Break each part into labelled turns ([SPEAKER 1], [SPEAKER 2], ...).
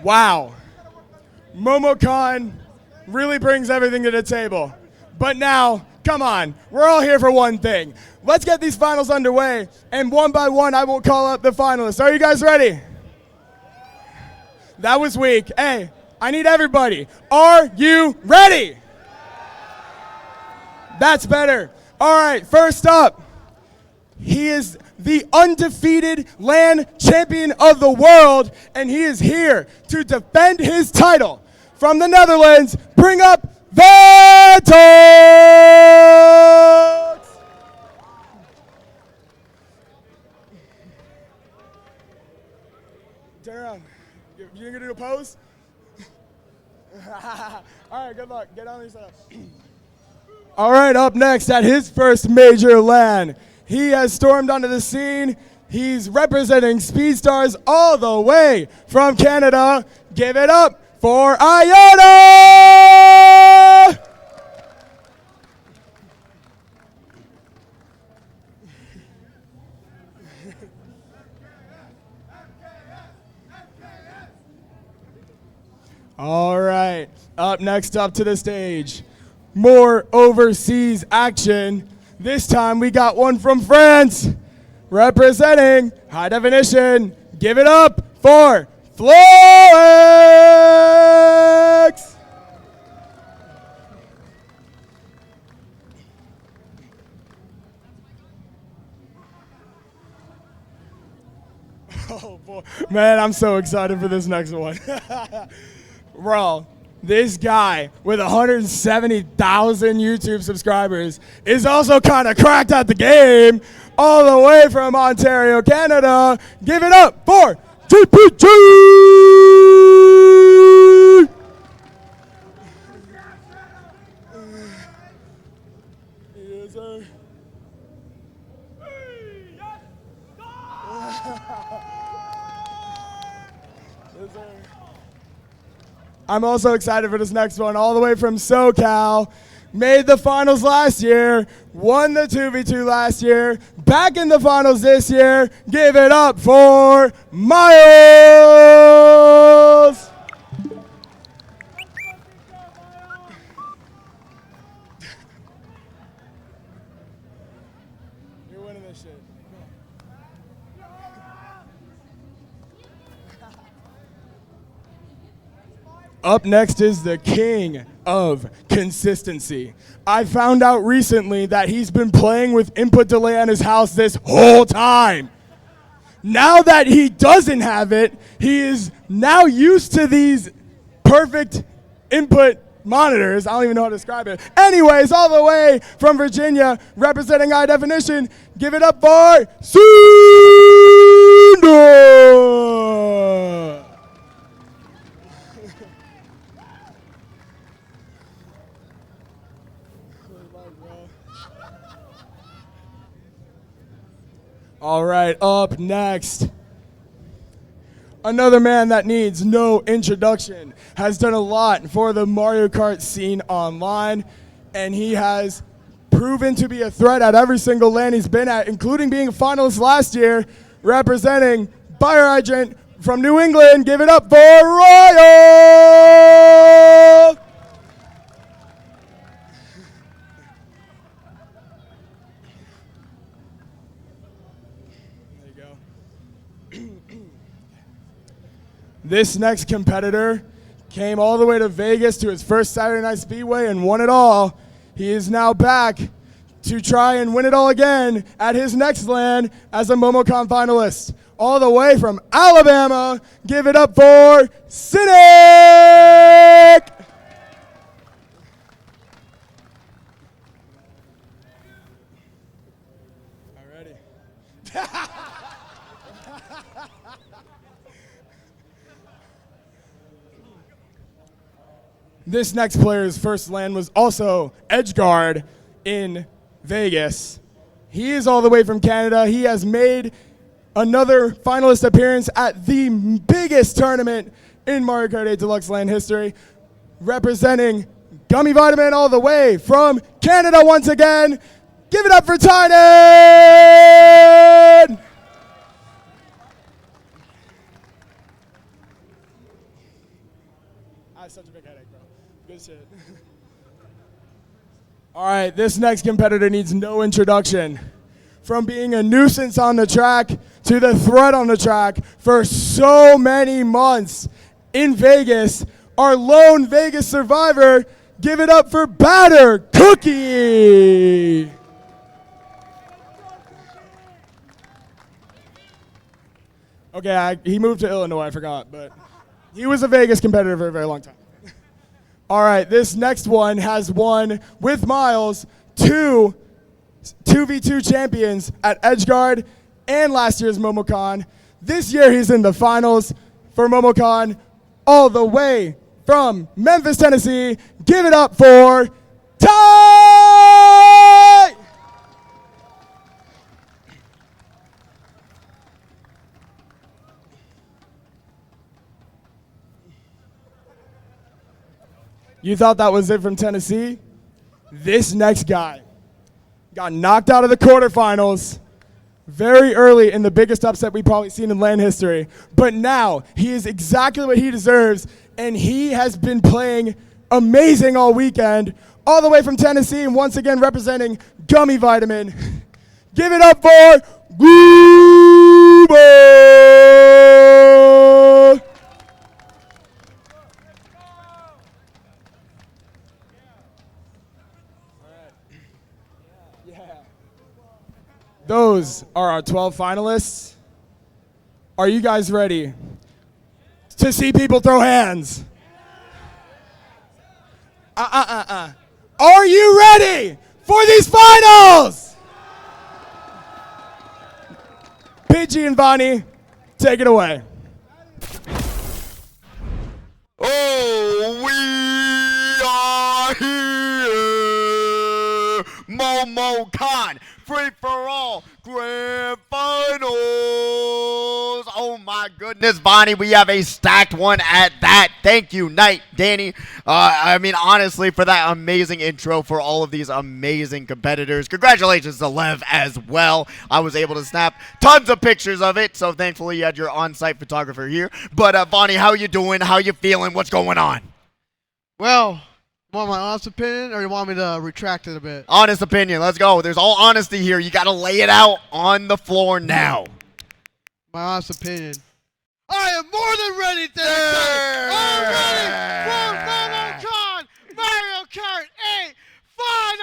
[SPEAKER 1] Wow. MomoCon really brings everything to the table. But now, come on, we're all here for one thing. Let's get these finals underway, and one by one, I will call up the finalists. Are you guys ready? That was weak. Hey, I need everybody. Are you ready? That's better. All right, first up, he is the undefeated LAN champion of the world, and he is here to defend his title. From the Netherlands, bring up Vantox! Turn around. You gonna do a pose? All right, good luck. Get on yourself. All right, up next at his first major LAN, he has stormed onto the scene. He's representing Speedstars all the way from Canada. Give it up for Iona! All right, up next up to the stage, more overseas action. This time we got one from France, representing High Definition. Give it up for Flowx! Oh boy, man, I'm so excited for this next one. Bro, this guy with 170,000 YouTube subscribers is also kind of cracked at the game, all the way from Ontario, Canada. Give it up for JPG! Yes, sir. I'm also excited for this next one, all the way from SoCal. Made the finals last year, won the 2v2 last year, back in the finals this year. Give it up for Myles! You're winning this shit. Up next is the king of consistency. I found out recently that he's been playing with input delay on his house this whole time. Now that he doesn't have it, he is now used to these perfect input monitors. I don't even know how to describe it. Anyways, all the way from Virginia, representing High Definition, give it up for Cynda! All right, up next, another man that needs no introduction, has done a lot for the Mario Kart scene online, and he has proven to be a threat at every single LAN he's been at, including being a finalist last year, representing Fire Agent from New England. Give it up for Royal! This next competitor came all the way to Vegas to his first Saturday Night Speedway and won it all. He is now back to try and win it all again at his next LAN as a MomoCon finalist. All the way from Alabama, give it up for Sinic! Alrighty. This next player's first LAN was also Edgeguard in Vegas. He is all the way from Canada. He has made another finalist appearance at the biggest tournament in Mario Kart 8 Deluxe LAN history, representing Gummy Vitamin all the way from Canada once again. Give it up for Tynan! I have such a big headache, bro. Good shit. All right, this next competitor needs no introduction. From being a nuisance on the track to the threat on the track for so many months in Vegas, our lone Vegas survivor, give it up for Batter Cookie. Okay, he moved to Illinois, I forgot, but he was a Vegas competitor for a very long time. All right, this next one has won, with Myles, 2v2 champions at Edgeguard and last year's MomoCon. This year he's in the finals for MomoCon all the way from Memphis, Tennessee. Give it up for Ty! You thought that was it from Tennessee? This next guy got knocked out of the quarterfinals very early in the biggest upset we've probably seen in LAN history. But now he is exactly what he deserves, and he has been playing amazing all weekend, all the way from Tennessee, and once again representing Gummy Vitamin. Give it up for Glooba! Those are our 12 finalists. Are you guys ready to see people throw hands? Are you ready for these finals? Pidgey and Vonnie, take it away.
[SPEAKER 2] Oh, we are here! MomoCon! Free-for-all grand finals! Oh my goodness, Vonnie, we have a stacked one at that. Thank you, Knight, Danny. I mean, honestly, for that amazing intro for all of these amazing competitors. Congratulations to Lev as well. I was able to snap tons of pictures of it, so thankfully you had your on-site photographer here. But Vonnie, how you doing? How you feeling? What's going on?
[SPEAKER 3] Well, you want my honest opinion, or you want me to retract it a bit?
[SPEAKER 2] Honest opinion. Let's go. There's all honesty here. You got to lay it out on the floor now.
[SPEAKER 3] My honest opinion. I am more than ready to I'm ready for MomoCon Mario Kart 8 Finals!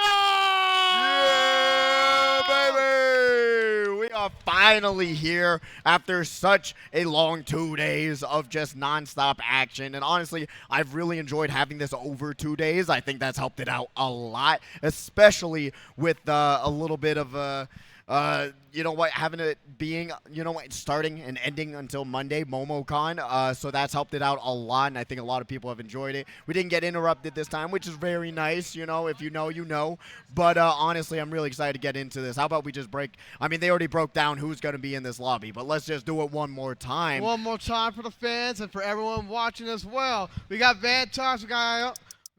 [SPEAKER 2] Yeah, baby! We are finally here after such a long 2 days of just non-stop action. And honestly, I've really enjoyed having this over 2 days. I think that's helped it out a lot, especially with a little bit of you know what, having it being, you know what, starting and ending until Monday, MomoCon. So that's helped it out a lot, and I think a lot of people have enjoyed it. We didn't get interrupted this time, which is very nice, you know. If you know, you know. But honestly, I'm really excited to get into this. How about we just break, I mean, they already broke down who's going to be in this lobby, but let's just do it one more time.
[SPEAKER 3] One more time for the fans and for everyone watching as well. We got Vantox, we got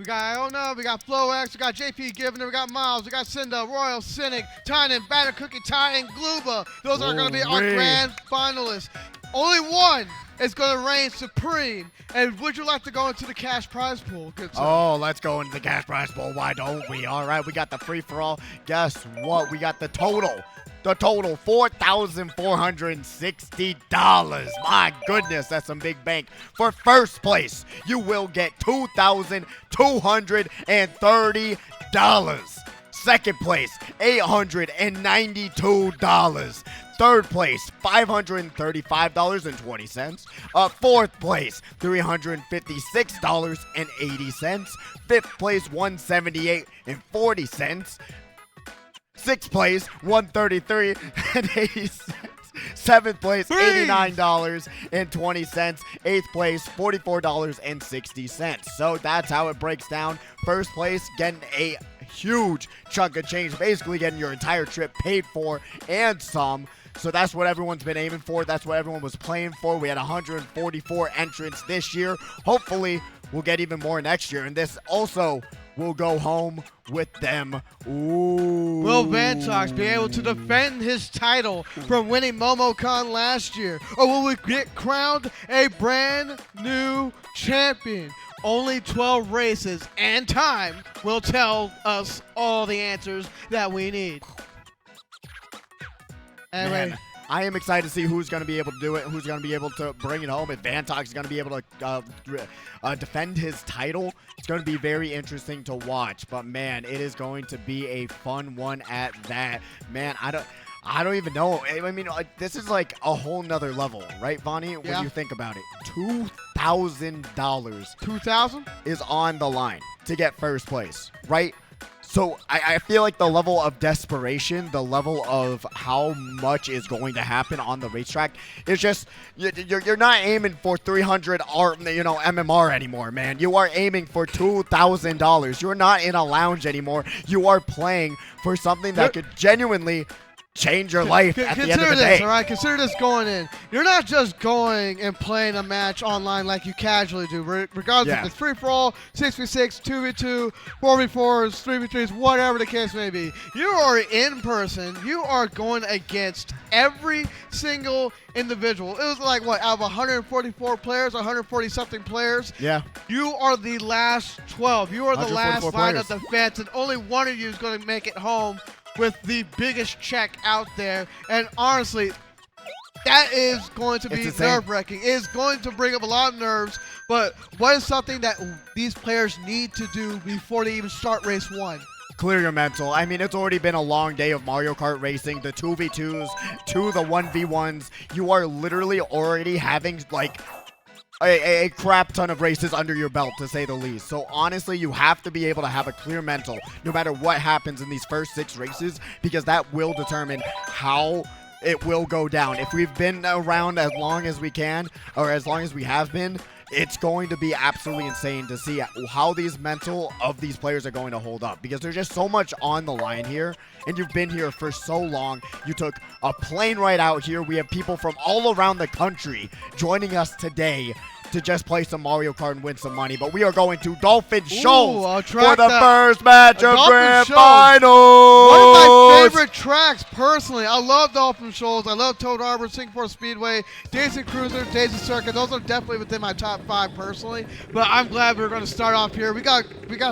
[SPEAKER 3] Iona, we got Flowx, we got JPGiviner, we got Myles, we got Cynda, Royal, Sinic, Tynan, Batter Cookie, Ty, and Glooba. Those are going to be our grand finalists. Only one is going to reign supreme. And would you like to go into the cash prize pool? Good sir.
[SPEAKER 2] Oh, let's go into the cash prize pool. Why don't we? All right, we got the free-for-all. Guess what? We got the total. The total, $4,460. My goodness, that's some big bank. For first place, you will get $2,230. Second place, $892. Third place, $535.20. Fourth place, $356.80. Fifth place, $178.40. Sixth place, $133.80. Seventh place, $89.20. Eighth place, $44.60. So that's how it breaks down. First place, getting a huge chunk of change, basically getting your entire trip paid for and some. So that's what everyone's been aiming for. That's what everyone was playing for. We had 144 entrants this year. Hopefully, we'll get even more next year. And this also will go home with them. Ooh.
[SPEAKER 3] Will Vantox be able to defend his title from winning MomoCon last year? Or will we get crowned a brand new champion? only 12 races, and time will tell us all the answers that we need. Anyway.
[SPEAKER 2] Man, I am excited to see who's going to be able to do it, who's going to be able to bring it home. If Vantox is going to be able to defend his title, it's going to be very interesting to watch. But, man, it is going to be a fun one at that. Man, I don't even know. I mean, this is like a whole nother level, right, Vonnie?
[SPEAKER 3] Yeah.
[SPEAKER 2] When you think about it. $2,000
[SPEAKER 3] 2,000
[SPEAKER 2] is on the line to get first place, right? So I feel like the level of desperation, the level of how much is going to happen on the racetrack is just you're not aiming for 300 MMR anymore, man. You are aiming for $2,000. You're not in a lounge anymore. You are playing for something that could genuinely change your life at the end of the day.
[SPEAKER 3] All right? Consider this going in. You're not just going and playing a match online like you casually do, regardless if it's free-for-all, 6v6, 2v2, 4v4s, 3v3s, whatever the case may be. You are in person. You are going against every single individual. It was like, what, out of 144 players, 140-something players?
[SPEAKER 2] Yeah.
[SPEAKER 3] You are the last 12. You are the last line of defense, and only one of you is going to make it home with the biggest check out there. And honestly, that is going to be nerve-wracking. It's going to bring up a lot of nerves, but what is something that these players need to do before they even start race 1?
[SPEAKER 2] Clear your mental. I mean, it's already been a long day of Mario Kart racing, the 2v2s to the 1v1s. You are literally already having, like, a crap ton of races under your belt, to say the least. So honestly, you have to be able to have a clear mental no matter what happens in these first 6 races, because that will determine how it will go down. If we've been around as long as we can, or as long as we have been, it's going to be absolutely insane to see how these mental of these players are going to hold up, because there's just so much on the line here, and you've been here for so long. You took a plane ride out here. We have people from all around the country joining us today to just play some Mario Kart and win some money. But we are going to Dolphin Shoals for the first match of Grand Finals.
[SPEAKER 3] One of my favorite tracks, personally. I love Dolphin Shoals. I love Toad Harbor, Singapore Speedway, Daisy Cruiser, Daisy Circuit. Those are definitely within my top 5 personally. But I'm glad we're going to start off here. We got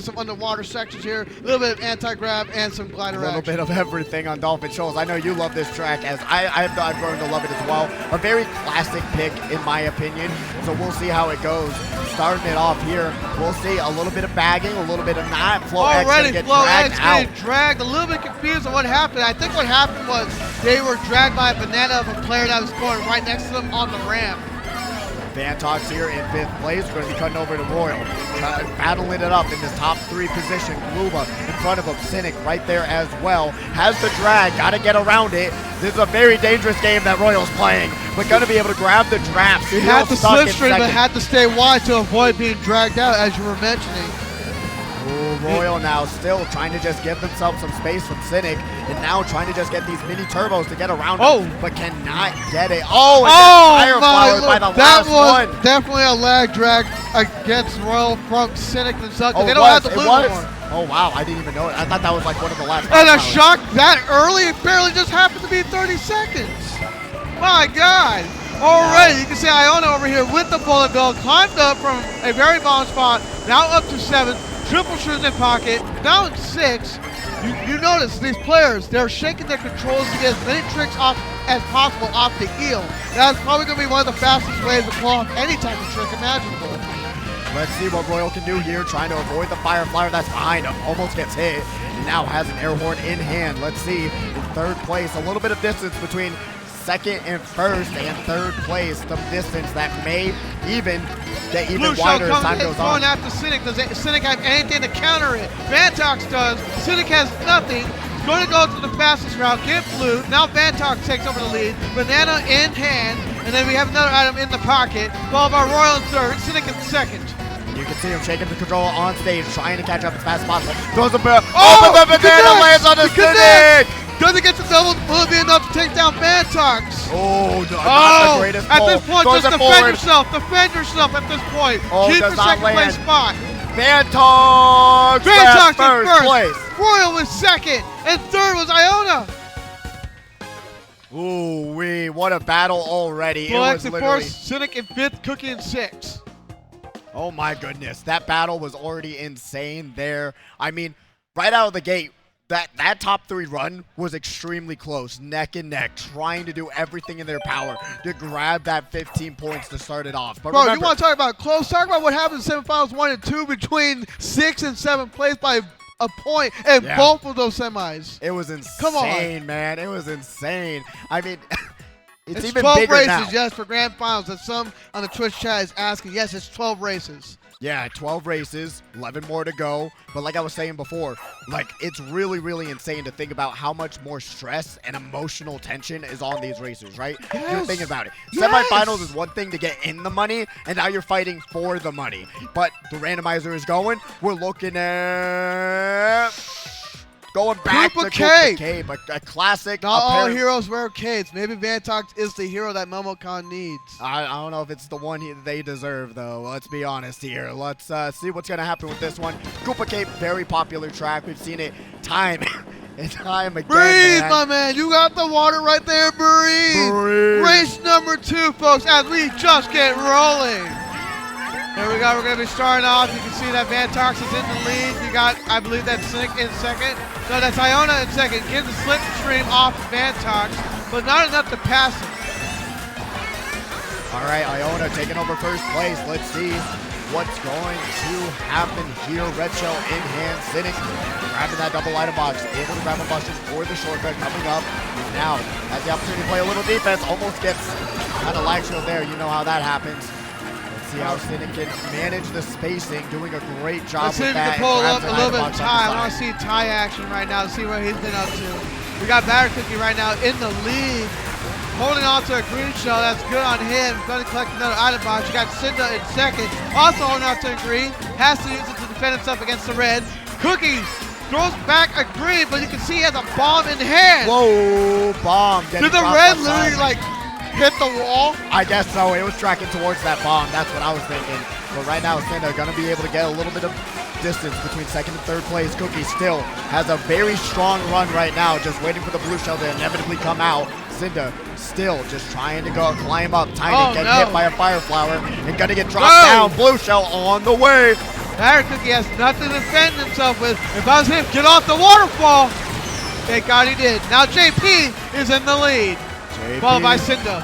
[SPEAKER 3] some underwater sections here, a little bit of anti-grab and some glider action.
[SPEAKER 2] A little bit of everything on Dolphin Shoals. I know you love this track, as I've grown to love it as well. A very classic pick, in my opinion. So we'll see how it goes. Starting it off here, we'll see a little bit of bagging, a little bit of not. Flowx gonna get dragged out.
[SPEAKER 3] Getting dragged. A little bit confused on what happened. I think what happened was they were dragged by a banana of a player that was going right next to them on the ramp.
[SPEAKER 2] Vantox here in 5th place. We're going to be cutting over to Royal. Battling it up in this top 3 position. Glooba in front of him. Sinic right there as well. Has the drag. Got to get around it. This is a very dangerous game that Royal's playing, but going to be able to grab the draft.
[SPEAKER 3] He had the slipstream, but had to stay wide to avoid being dragged out, as you were mentioning.
[SPEAKER 2] Ooh, Royal now still trying to just give themselves some space from Sinic, and now trying to just get these mini turbos to get around him, but cannot get it. Oh, and Fireflower by the last one.
[SPEAKER 3] That was definitely a lag drag against Royal from Sinic themselves.
[SPEAKER 2] Oh,
[SPEAKER 3] they don't have the blue one.
[SPEAKER 2] Oh, wow, I didn't even know it. I thought that was like one of the last.
[SPEAKER 3] And a shock that early, it barely just happened to be 30 seconds. My God. Already, you can see Iona over here with the bullet bill, climbed up from a very bottom spot, now up to 7th. Triple shoes in pocket, down 6. You notice these players, they're shaking their controls to get as many tricks off as possible off the heel. That's probably going to be one of the fastest ways to pull off any type of trick imaginable.
[SPEAKER 2] Let's see what Royal can do here, trying to avoid the Fireflower that's behind him. Almost gets hit, and now has an air horn in hand. Let's see, in 3rd place, a little bit of distance between 2nd and 1st and 3rd place. Some distance that may even get even wider as time goes on.
[SPEAKER 3] Going after Sinic. Does Sinic have anything to counter it? Vantox does. Sinic has nothing. He's going to go to the fastest route, get blue. Now Vantox takes over the lead. Banana in hand. And then we have another item in the pocket. Followed by Royal in 3rd. Sinic in 2nd.
[SPEAKER 2] You can see him shaking the controller on stage, trying to catch up as fast as possible. Goes the but the banana lands on the Sinic!
[SPEAKER 3] Doesn't get the double, will it be enough to take down Vantox?
[SPEAKER 2] Oh, not the greatest
[SPEAKER 3] at this point,
[SPEAKER 2] just
[SPEAKER 3] defend yourself. Defend yourself at this point. Keep your 2nd place spot.
[SPEAKER 2] Vantox in 1st place.
[SPEAKER 3] Royal was 2nd, and 3rd was Iona.
[SPEAKER 2] Ooh, what a battle already.
[SPEAKER 3] Flowx in 4th, Sinic in 5th, Cookie in 6th.
[SPEAKER 2] Oh my goodness, that battle was already insane there. I mean, right out of the gate, that top 3 run was extremely close, neck and neck, trying to do everything in their power to grab that 15 points to start it off. But
[SPEAKER 3] bro,
[SPEAKER 2] remember,
[SPEAKER 3] you want to talk about close? Talk about what happened in semifinals 1 and 2 between 6th and 7th place by a point in both of those semis.
[SPEAKER 2] It was insane,
[SPEAKER 3] come on,
[SPEAKER 2] man. It was insane. I mean, it's even
[SPEAKER 3] 12
[SPEAKER 2] bigger
[SPEAKER 3] races,
[SPEAKER 2] now.
[SPEAKER 3] yes, for grand finals. That some on the Twitch chat is asking. Yes, it's 12 races.
[SPEAKER 2] Yeah, 12 races, 11 more to go. But like I was saying before, like it's really, really insane to think about how much more stress and emotional tension is on these races, right?
[SPEAKER 3] Yes.
[SPEAKER 2] You're thinking about it.
[SPEAKER 3] Yes.
[SPEAKER 2] Semifinals is one thing to get in the money, and now you're fighting for the money. But the randomizer is going. We're looking at going back
[SPEAKER 3] Koopa
[SPEAKER 2] to
[SPEAKER 3] Cave.
[SPEAKER 2] Koopa Cave, a classic.
[SPEAKER 3] Not all heroes wear capes. Maybe Vantox is the hero that MomoCon needs.
[SPEAKER 2] I don't know if it's the one they deserve, though. Let's be honest here. Let's see what's going to happen with this one. Koopa Cape, very popular track. We've seen it time and time again.
[SPEAKER 3] Breathe,
[SPEAKER 2] man.
[SPEAKER 3] my man. You got the water right there. Breathe.
[SPEAKER 2] Breathe.
[SPEAKER 3] Race number 2, folks, as we just get rolling. Here we go. We're going to be starting off. You can see that Vantox is in the lead. You got, I believe, that's Sinic in second. No, that's Iona in second. Get the slipstream off of Vantox, but not enough to pass him.
[SPEAKER 2] All right, Iona taking over first place. Let's see what's going to happen here. Red shell in hand. Sinic grabbing that double item box. Able to grab a buster for the shortcut coming up. Now has the opportunity to play a little defense. Almost gets kind of lag shield there. You know how that happens. See how Sinic can manage the spacing, doing a great job
[SPEAKER 3] Let's see
[SPEAKER 2] with
[SPEAKER 3] if we
[SPEAKER 2] that.
[SPEAKER 3] can pull up
[SPEAKER 2] Grabs
[SPEAKER 3] a
[SPEAKER 2] an
[SPEAKER 3] little
[SPEAKER 2] item
[SPEAKER 3] bit of
[SPEAKER 2] box on
[SPEAKER 3] Ty.
[SPEAKER 2] the
[SPEAKER 3] I want to
[SPEAKER 2] side.
[SPEAKER 3] see Ty action right now to see what he's been up to. We got Batter Cookie right now in the lead, holding on to a green shell. That's good on him. Going to collect another item box. You got Cynda in second, also holding on to a green. Has to use it to defend himself against the red. Cookie throws back a green, but you can see he has a bomb in hand.
[SPEAKER 2] Whoa, bomb.
[SPEAKER 3] Did the red literally like hit the wall?
[SPEAKER 2] I guess so. It was tracking towards that bomb. That's what I was thinking. But right now, Cynda going to be able to get a little bit of distance between second and third place. Cookie still has a very strong run right now, just waiting for the blue shell to inevitably come out. Cynda still just trying to go climb up. Tynan getting hit by a fire flower and going to get dropped down. Blue shell on the way.
[SPEAKER 3] Batter Cookie has nothing to defend himself with. If I was him, get off the waterfall. Thank God he did. Now JP is in the lead, followed by Cynda.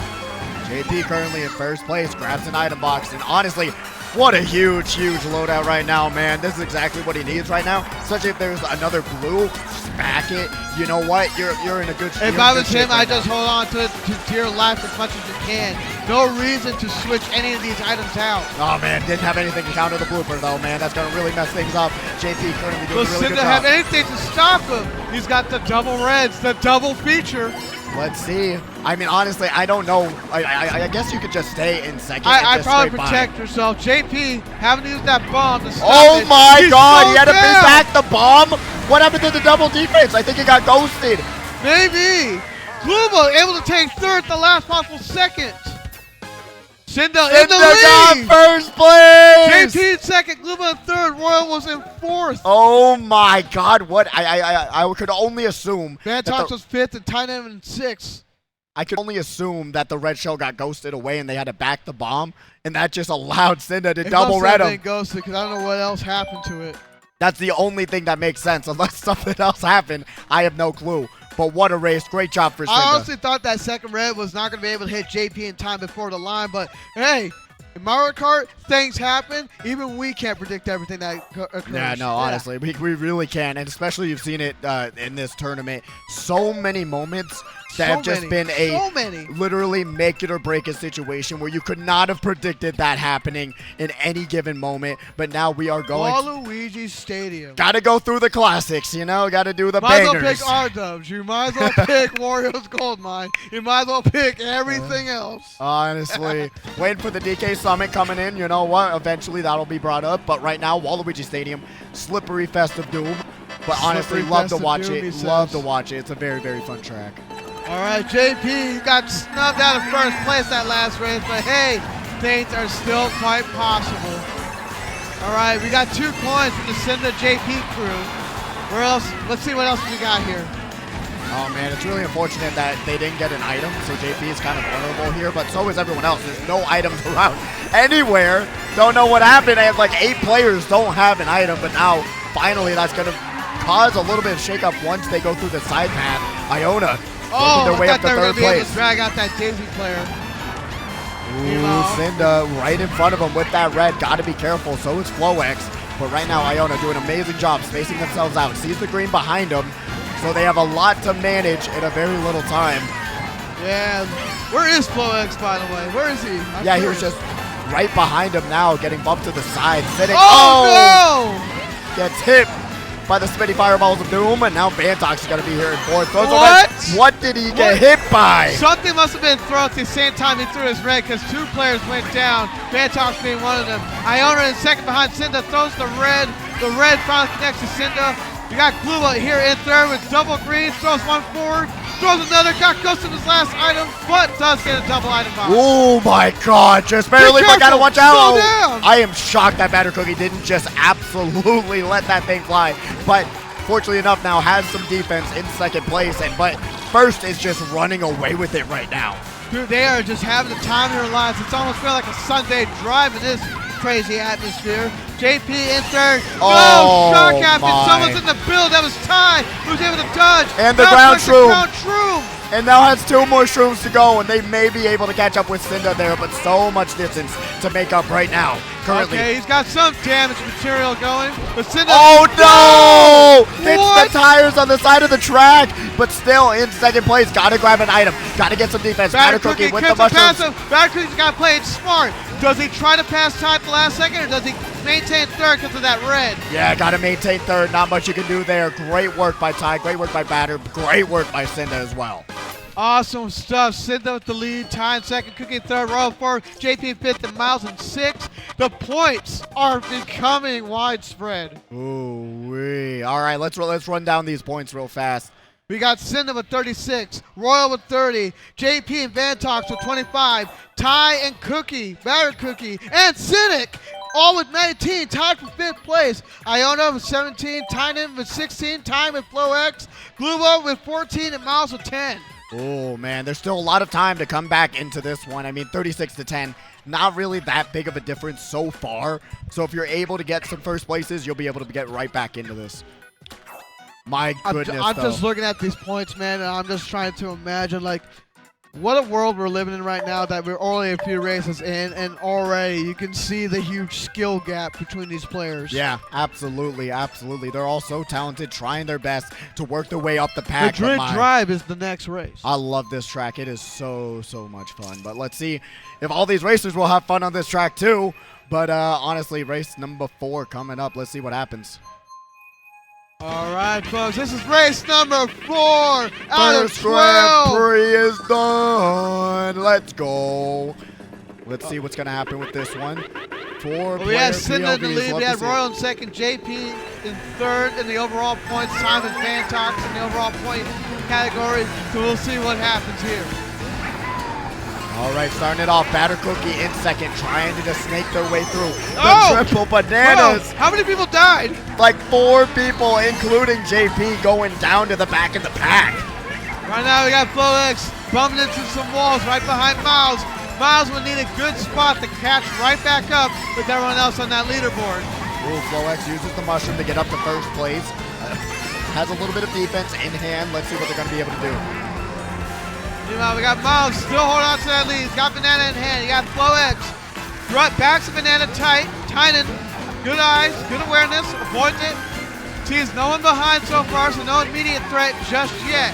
[SPEAKER 2] JP currently in first place, grabs an item box, and honestly, what a huge, huge loadout right now, man. This is exactly what he needs right now. Especially if there's another blue, just back it. You know what? You're in a good shape.
[SPEAKER 3] If I was him, I'd just hold on to it to your left as much as you can. No reason to switch any of these items out.
[SPEAKER 2] Oh, man. Didn't have anything to counter the blooper, though, man. That's going to really mess things up. JP currently doing a really good job.
[SPEAKER 3] Have anything to stop him. He's got the double reds, the double feature.
[SPEAKER 2] Let's see. I mean, honestly, I don't know. I guess you could just stay in second.
[SPEAKER 3] I probably protect yourself. JP having to use that bomb to stop
[SPEAKER 2] Oh my
[SPEAKER 3] He's
[SPEAKER 2] God! He had to
[SPEAKER 3] down.
[SPEAKER 2] beat back the bomb. What happened to the double defense? I think he got ghosted.
[SPEAKER 3] Maybe. Glooba able to take third, the last possible second. Cynda in the
[SPEAKER 2] got
[SPEAKER 3] lead.
[SPEAKER 2] first place.
[SPEAKER 3] JP in second, Glooba in third. Royal was in fourth.
[SPEAKER 2] Oh my God! What? I could only assume.
[SPEAKER 3] Vantox was fifth and Tynan in sixth.
[SPEAKER 2] I could only assume that the red shell got ghosted away and they had to back the bomb, and that just allowed Cynda to double red him.
[SPEAKER 3] Ghosted because I don't know what else happened to it.
[SPEAKER 2] That's the only thing that makes sense. Unless something else happened, I have no clue. But what a race. Great job for Cynda.
[SPEAKER 3] I honestly thought that second red was not going to be able to hit JP in time before the line, but hey, in Mario Kart, things happen. Even we can't predict everything that occurs.
[SPEAKER 2] Yeah, no, honestly, we really can, and especially you've seen it in this tournament. So many moments that have just been literally make it or break it situation where you could not have predicted that happening in any given moment. But now we are going.
[SPEAKER 3] Waluigi Stadium.
[SPEAKER 2] Got to go through the classics, you know. Got to do the
[SPEAKER 3] bangers.
[SPEAKER 2] Might
[SPEAKER 3] as well pick R-dubs. You might as well pick Wario's Gold Mine. You might as well pick everything else.
[SPEAKER 2] Honestly, waiting for the DK Summit coming in. You know what? Eventually that'll be brought up. But right now, Waluigi Stadium, slippery fest of doom. But honestly, love to watch it. Love to watch it. It's a very, very fun track.
[SPEAKER 3] All right, JP got snubbed out of first place that last race, but hey, things are still quite possible. All right, we got 2 coins from the Cynda JP crew. Where else? Let's see what else we got here.
[SPEAKER 2] Oh man, it's really unfortunate that they didn't get an item, so JP is kind of vulnerable here, but so is everyone else. There's no items around anywhere. Don't know what happened. They have like 8 players don't have an item, but now finally that's going to cause a little bit of shakeup once they go through the side path. Iona making their way up to third place.
[SPEAKER 3] Drag out that Daisy player.
[SPEAKER 2] Ooh, Cynda right in front of him with that red. Got to be careful. So is Flowx. But right now, Iona doing an amazing job spacing themselves out. Sees the green behind them. So they have a lot to manage in a very little time.
[SPEAKER 3] Yeah. Where is Flowx, by the way? Where is he?
[SPEAKER 2] Yeah, he was just right behind him now, getting bumped to the side. Sitting.
[SPEAKER 3] Oh, no!
[SPEAKER 2] Gets hit by the spinny fireballs of doom, and now Vantox is going to be here in fourth. What did he get hit by?
[SPEAKER 3] Something must have been thrown at the same time he threw his red, because 2 players went down, Vantox being one of them. Iona in second behind Cynda, throws the red. The red finally connects to Cynda. We got Glooba here in third with double green, throws one forward, throws another, got ghosted his last item, but does get a double item box.
[SPEAKER 2] Oh my god, just barely, but gotta watch out.
[SPEAKER 3] Slow down.
[SPEAKER 2] I am shocked that Batter Cookie didn't just absolutely let that thing fly. But fortunately enough now has some defense in second place, but first is just running away with it right now.
[SPEAKER 3] Dude, they are just having the time of their lives. It's almost feel like a Sunday drive in this crazy atmosphere. JP in third.
[SPEAKER 2] Oh,
[SPEAKER 3] no, shot captain.
[SPEAKER 2] my.
[SPEAKER 3] Someone's in the build. That was Ty, who's able to dodge.
[SPEAKER 2] And the ground shroom. And now has 2 more shrooms to go, and they may be able to catch up with Cynda there, but so much distance to make up right now. Currently.
[SPEAKER 3] Okay, he's got some damage material going, but Cynda.
[SPEAKER 2] Oh no! Hits
[SPEAKER 3] What?
[SPEAKER 2] the tires on the side of the track, but still in second place. Gotta grab an item. Gotta get some defense. Batter Cookie with the mushrooms.
[SPEAKER 3] Batter Cookie's got to play it smart. Does he try to pass Ty at the last second, or does he maintain third because of that red?
[SPEAKER 2] Yeah, gotta maintain third. Not much you can do there. Great work by Ty. Great work by Batter. Great work by Cynda as well.
[SPEAKER 3] Awesome stuff. Cynda with the lead. Ty in second. Cookie in third. Royal fourth. JP in fifth. And Myles in sixth. The points are becoming widespread.
[SPEAKER 2] Ooh-wee. All right, let's run down these points real fast.
[SPEAKER 3] We got Cynda with 36, Royal with 30, JP and Vantox with 25, Ty and Cookie, Batter Cookie, and Sinic, all with 19, tied for 5th place. Iona with 17, Tynan with 16, Ty with Flowx, Glooba with 14, and Myles with 10.
[SPEAKER 2] Oh, man, there's still a lot of time to come back into this one. I mean, 36-10, not really that big of a difference so far. So if you're able to get some first places, you'll be able to get right back into this. My goodness,
[SPEAKER 3] I'm just looking at these points, man, and I'm just trying to imagine, like, what a world we're living in right now that we're only a few races in, and already you can see the huge skill gap between these players.
[SPEAKER 2] Yeah, absolutely, absolutely. They're all so talented, trying their best to work their way up the pack.
[SPEAKER 3] Madrid Drive is the next race.
[SPEAKER 2] I love this track. It is so much fun. But let's see if all these racers will have fun on this track too. But honestly, race number 4 coming up. Let's see what happens.
[SPEAKER 3] All right, folks, this is race number 4 out
[SPEAKER 2] First
[SPEAKER 3] of 12.
[SPEAKER 2] Grand Prix is done. Let's go. Let's see what's going to happen with this one.
[SPEAKER 3] We had Cynda in the lead. We had Royal in second, JP in third in the overall points. Time is Vantox in the overall point category. So we'll see what happens here.
[SPEAKER 2] All right, starting it off, Batter Cookie in second, trying to just snake their way through the triple bananas.
[SPEAKER 3] How many people died?
[SPEAKER 2] Like 4 people, including JP, going down to the back of the pack.
[SPEAKER 3] Right now we got Flowx bumping into some walls right behind Myles. Myles would need a good spot to catch right back up with everyone else on that leaderboard.
[SPEAKER 2] Ooh, Flowx uses the mushroom to get up to first place. Has a little bit of defense in hand. Let's see what they're going to be able to do.
[SPEAKER 3] Meanwhile, we got Myles still holding on to that lead. He's got Banana in hand. You got Flowx. Backs of Banana tight. Tynan, good eyes, good awareness, avoids it. Sees no one behind so far, so no immediate threat just yet.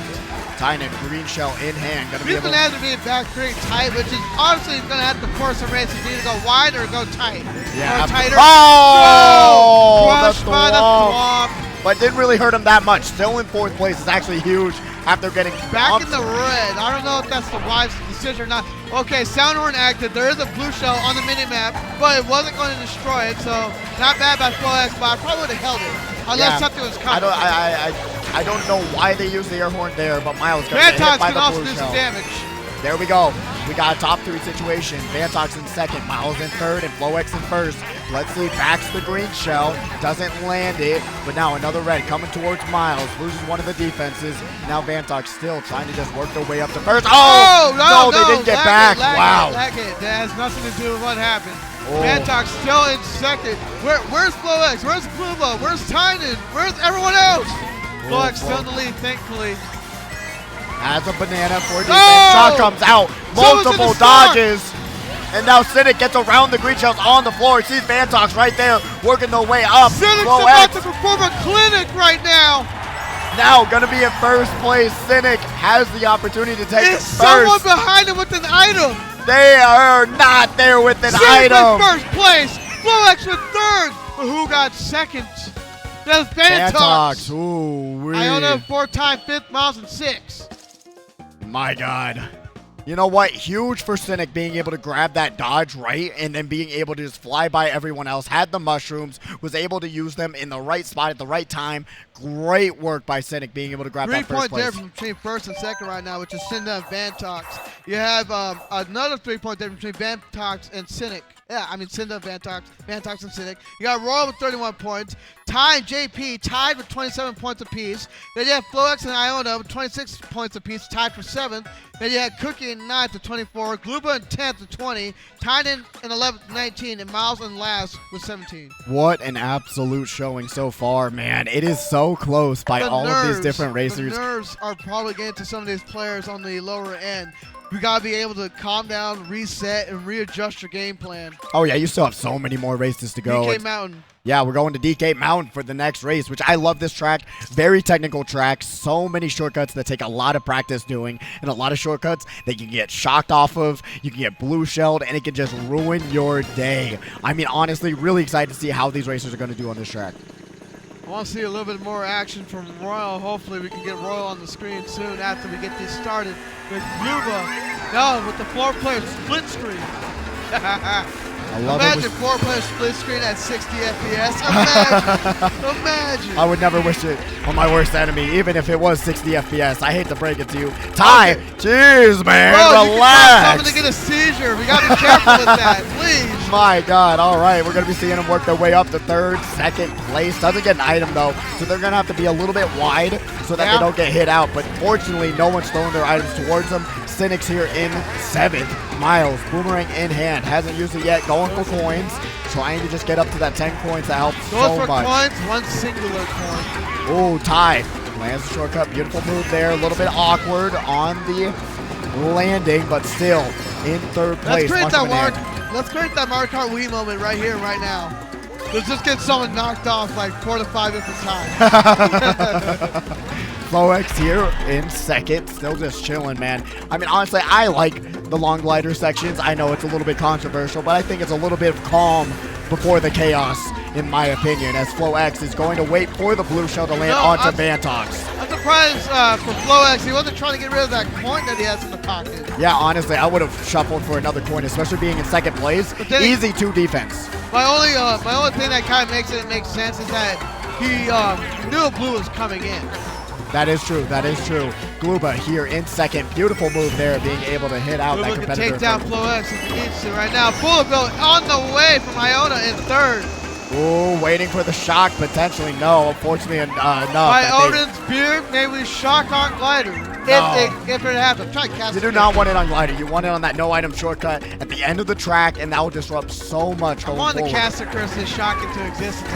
[SPEAKER 2] Tynan, green shell in hand.
[SPEAKER 3] These bananas are being back pretty tight, which is obviously going to have to force some races to either go wide or go tight.
[SPEAKER 2] Yeah.
[SPEAKER 3] Or tighter.
[SPEAKER 2] Oh!
[SPEAKER 3] Crushed by the thwomp.
[SPEAKER 2] But didn't really hurt him that much. Still in 4th place is actually huge after getting
[SPEAKER 3] back in the red. I don't know if that's the wise decision or not. Okay, sound horn active. There is a blue shell on the mini-map, but it wasn't going to destroy it, so not bad by Flowx, but I probably would have held it. Unless something was coming.
[SPEAKER 2] I don't know why they used the air horn there, but Myles got hit by
[SPEAKER 3] Vantox can
[SPEAKER 2] the
[SPEAKER 3] also
[SPEAKER 2] blue
[SPEAKER 3] do
[SPEAKER 2] shell.
[SPEAKER 3] some damage.
[SPEAKER 2] There we go. We got a top 3 situation. Vantox in second, Myles in third, and Flowx in first. Let's see, backs the green shell, doesn't land it, but now another red coming towards Myles, loses one of the defenses. Now Vantox still trying to just work their way up to first. Oh, no, they didn't get back. Wow.
[SPEAKER 3] That has nothing to do with what happened. Vantox still in second. Where's Flowx? Where's Glooba? Where's Tynan? Where's everyone else? Flowx still in the lead, thankfully.
[SPEAKER 2] Has a banana for defense. Shot comes out. Multiple dodges. And now Sinic gets around the green shells on the floor. Sees Vantox right there working their way up.
[SPEAKER 3] Sinic's about to perform a clinic right now.
[SPEAKER 2] Now going to be in first place. Sinic has the opportunity to take
[SPEAKER 3] first. Is someone behind him with an item?
[SPEAKER 2] They are not there with an item.
[SPEAKER 3] Sinic in first place. Flowx with third. But who got second? That's Vantox.
[SPEAKER 2] Ooh,
[SPEAKER 3] Iona 4-time fifth, Myles in sixth.
[SPEAKER 2] My God. You know what? Huge for Sinic being able to grab that dodge right and then being able to just fly by everyone else. Had the mushrooms, was able to use them in the right spot at the right time. Great work by Sinic being able to grab that first place.
[SPEAKER 3] 3-point difference between first and second right now, which is Cynda and Vantox. You have another 3-point difference between Vantox and Sinic. Yeah, I mean Cynda, Vantox and Sinic. You got Royal with 31 points. Ty and JP tied with 27 points apiece. Then you have Flowx and Iona with 26 points apiece, tied for 7th. Then you had Cookie in 9th with 24. Glooba in 10th with 20. Tynan in 11th with 19. And Myles in last with 17.
[SPEAKER 2] What an absolute showing so far, man. It is so close by all of these different racers.
[SPEAKER 3] The nerves are probably getting to some of these players on the lower end. We got to be able to calm down, reset, and readjust your game plan.
[SPEAKER 2] Oh, yeah, you still have so many more races to go.
[SPEAKER 3] DK Mountain.
[SPEAKER 2] Yeah, we're going to DK Mountain for the next race, which I love this track. Very technical track. So many shortcuts that take a lot of practice doing, and a lot of shortcuts that you can get shocked off of, you can get blue shelled, and it can just ruin your day. I mean, honestly, really excited to see how these racers are going to do on this track.
[SPEAKER 3] I want to see a little bit more action from Royal. Hopefully we can get Royal on the screen soon after we get this started with Glooba. No, with the 4-player split screen.
[SPEAKER 2] I love
[SPEAKER 3] Imagine 4-player split screen at 60 FPS. Imagine.
[SPEAKER 2] I would never wish it on my worst enemy, even if it was 60 FPS. I hate to break it to you. Ty, jeez, man,
[SPEAKER 3] bro,
[SPEAKER 2] relax.
[SPEAKER 3] You can to get a seizure. We got to be careful with that, please.
[SPEAKER 2] My God, all right. We're going to be seeing them work their way up to third, second place. Doesn't get an item, though, so they're going to have to be a little bit wide so that they don't get hit out. But fortunately, no one's throwing their items towards them. Sinic's here in 7th. Myles, boomerang in hand. Hasn't used it yet. Going for coins. Trying to just get up to that 10 coins. That helps so much.
[SPEAKER 3] Goes for coins. One singular coin.
[SPEAKER 2] Oh, Ty. Lands the shortcut. Beautiful move there. A little bit awkward on the landing, but still in third place.
[SPEAKER 3] Let's create that Mario Kart Wii moment right here, right now. Let's just get someone knocked off like 4 to 5 different times.
[SPEAKER 2] Flowx here in 2nd, still just chilling, man. I mean, honestly, I like the long glider sections. I know it's a little bit controversial, but I think it's a little bit of calm before the chaos, in my opinion, as Flowx is going to wait for the blue shell to land onto Vantox.
[SPEAKER 3] I'm surprised for Flowx. He wasn't trying to get rid of that coin that he has in the pocket.
[SPEAKER 2] Yeah, honestly, I would have shuffled for another coin, especially being in 2nd place. Easy 2 defense.
[SPEAKER 3] My only thing that kind of makes it make sense is that he knew blue was coming in.
[SPEAKER 2] That is true. That is true. Glooba here in 2nd. Beautiful move there, being able to hit out that competitor.
[SPEAKER 3] Glooba can take down Flowx if he needs to right now. Bullet Bill on the way from Iona in 3rd.
[SPEAKER 2] Ooh, waiting for the shock, potentially. No, unfortunately enough.
[SPEAKER 3] By Odin's beard, maybe we shock on glider. If it happens. Try to cast
[SPEAKER 2] You do not want it on glider. You want it on that no item shortcut at the end of the track, and that will disrupt so much going forward.
[SPEAKER 3] I want the caster curse to shock into existence.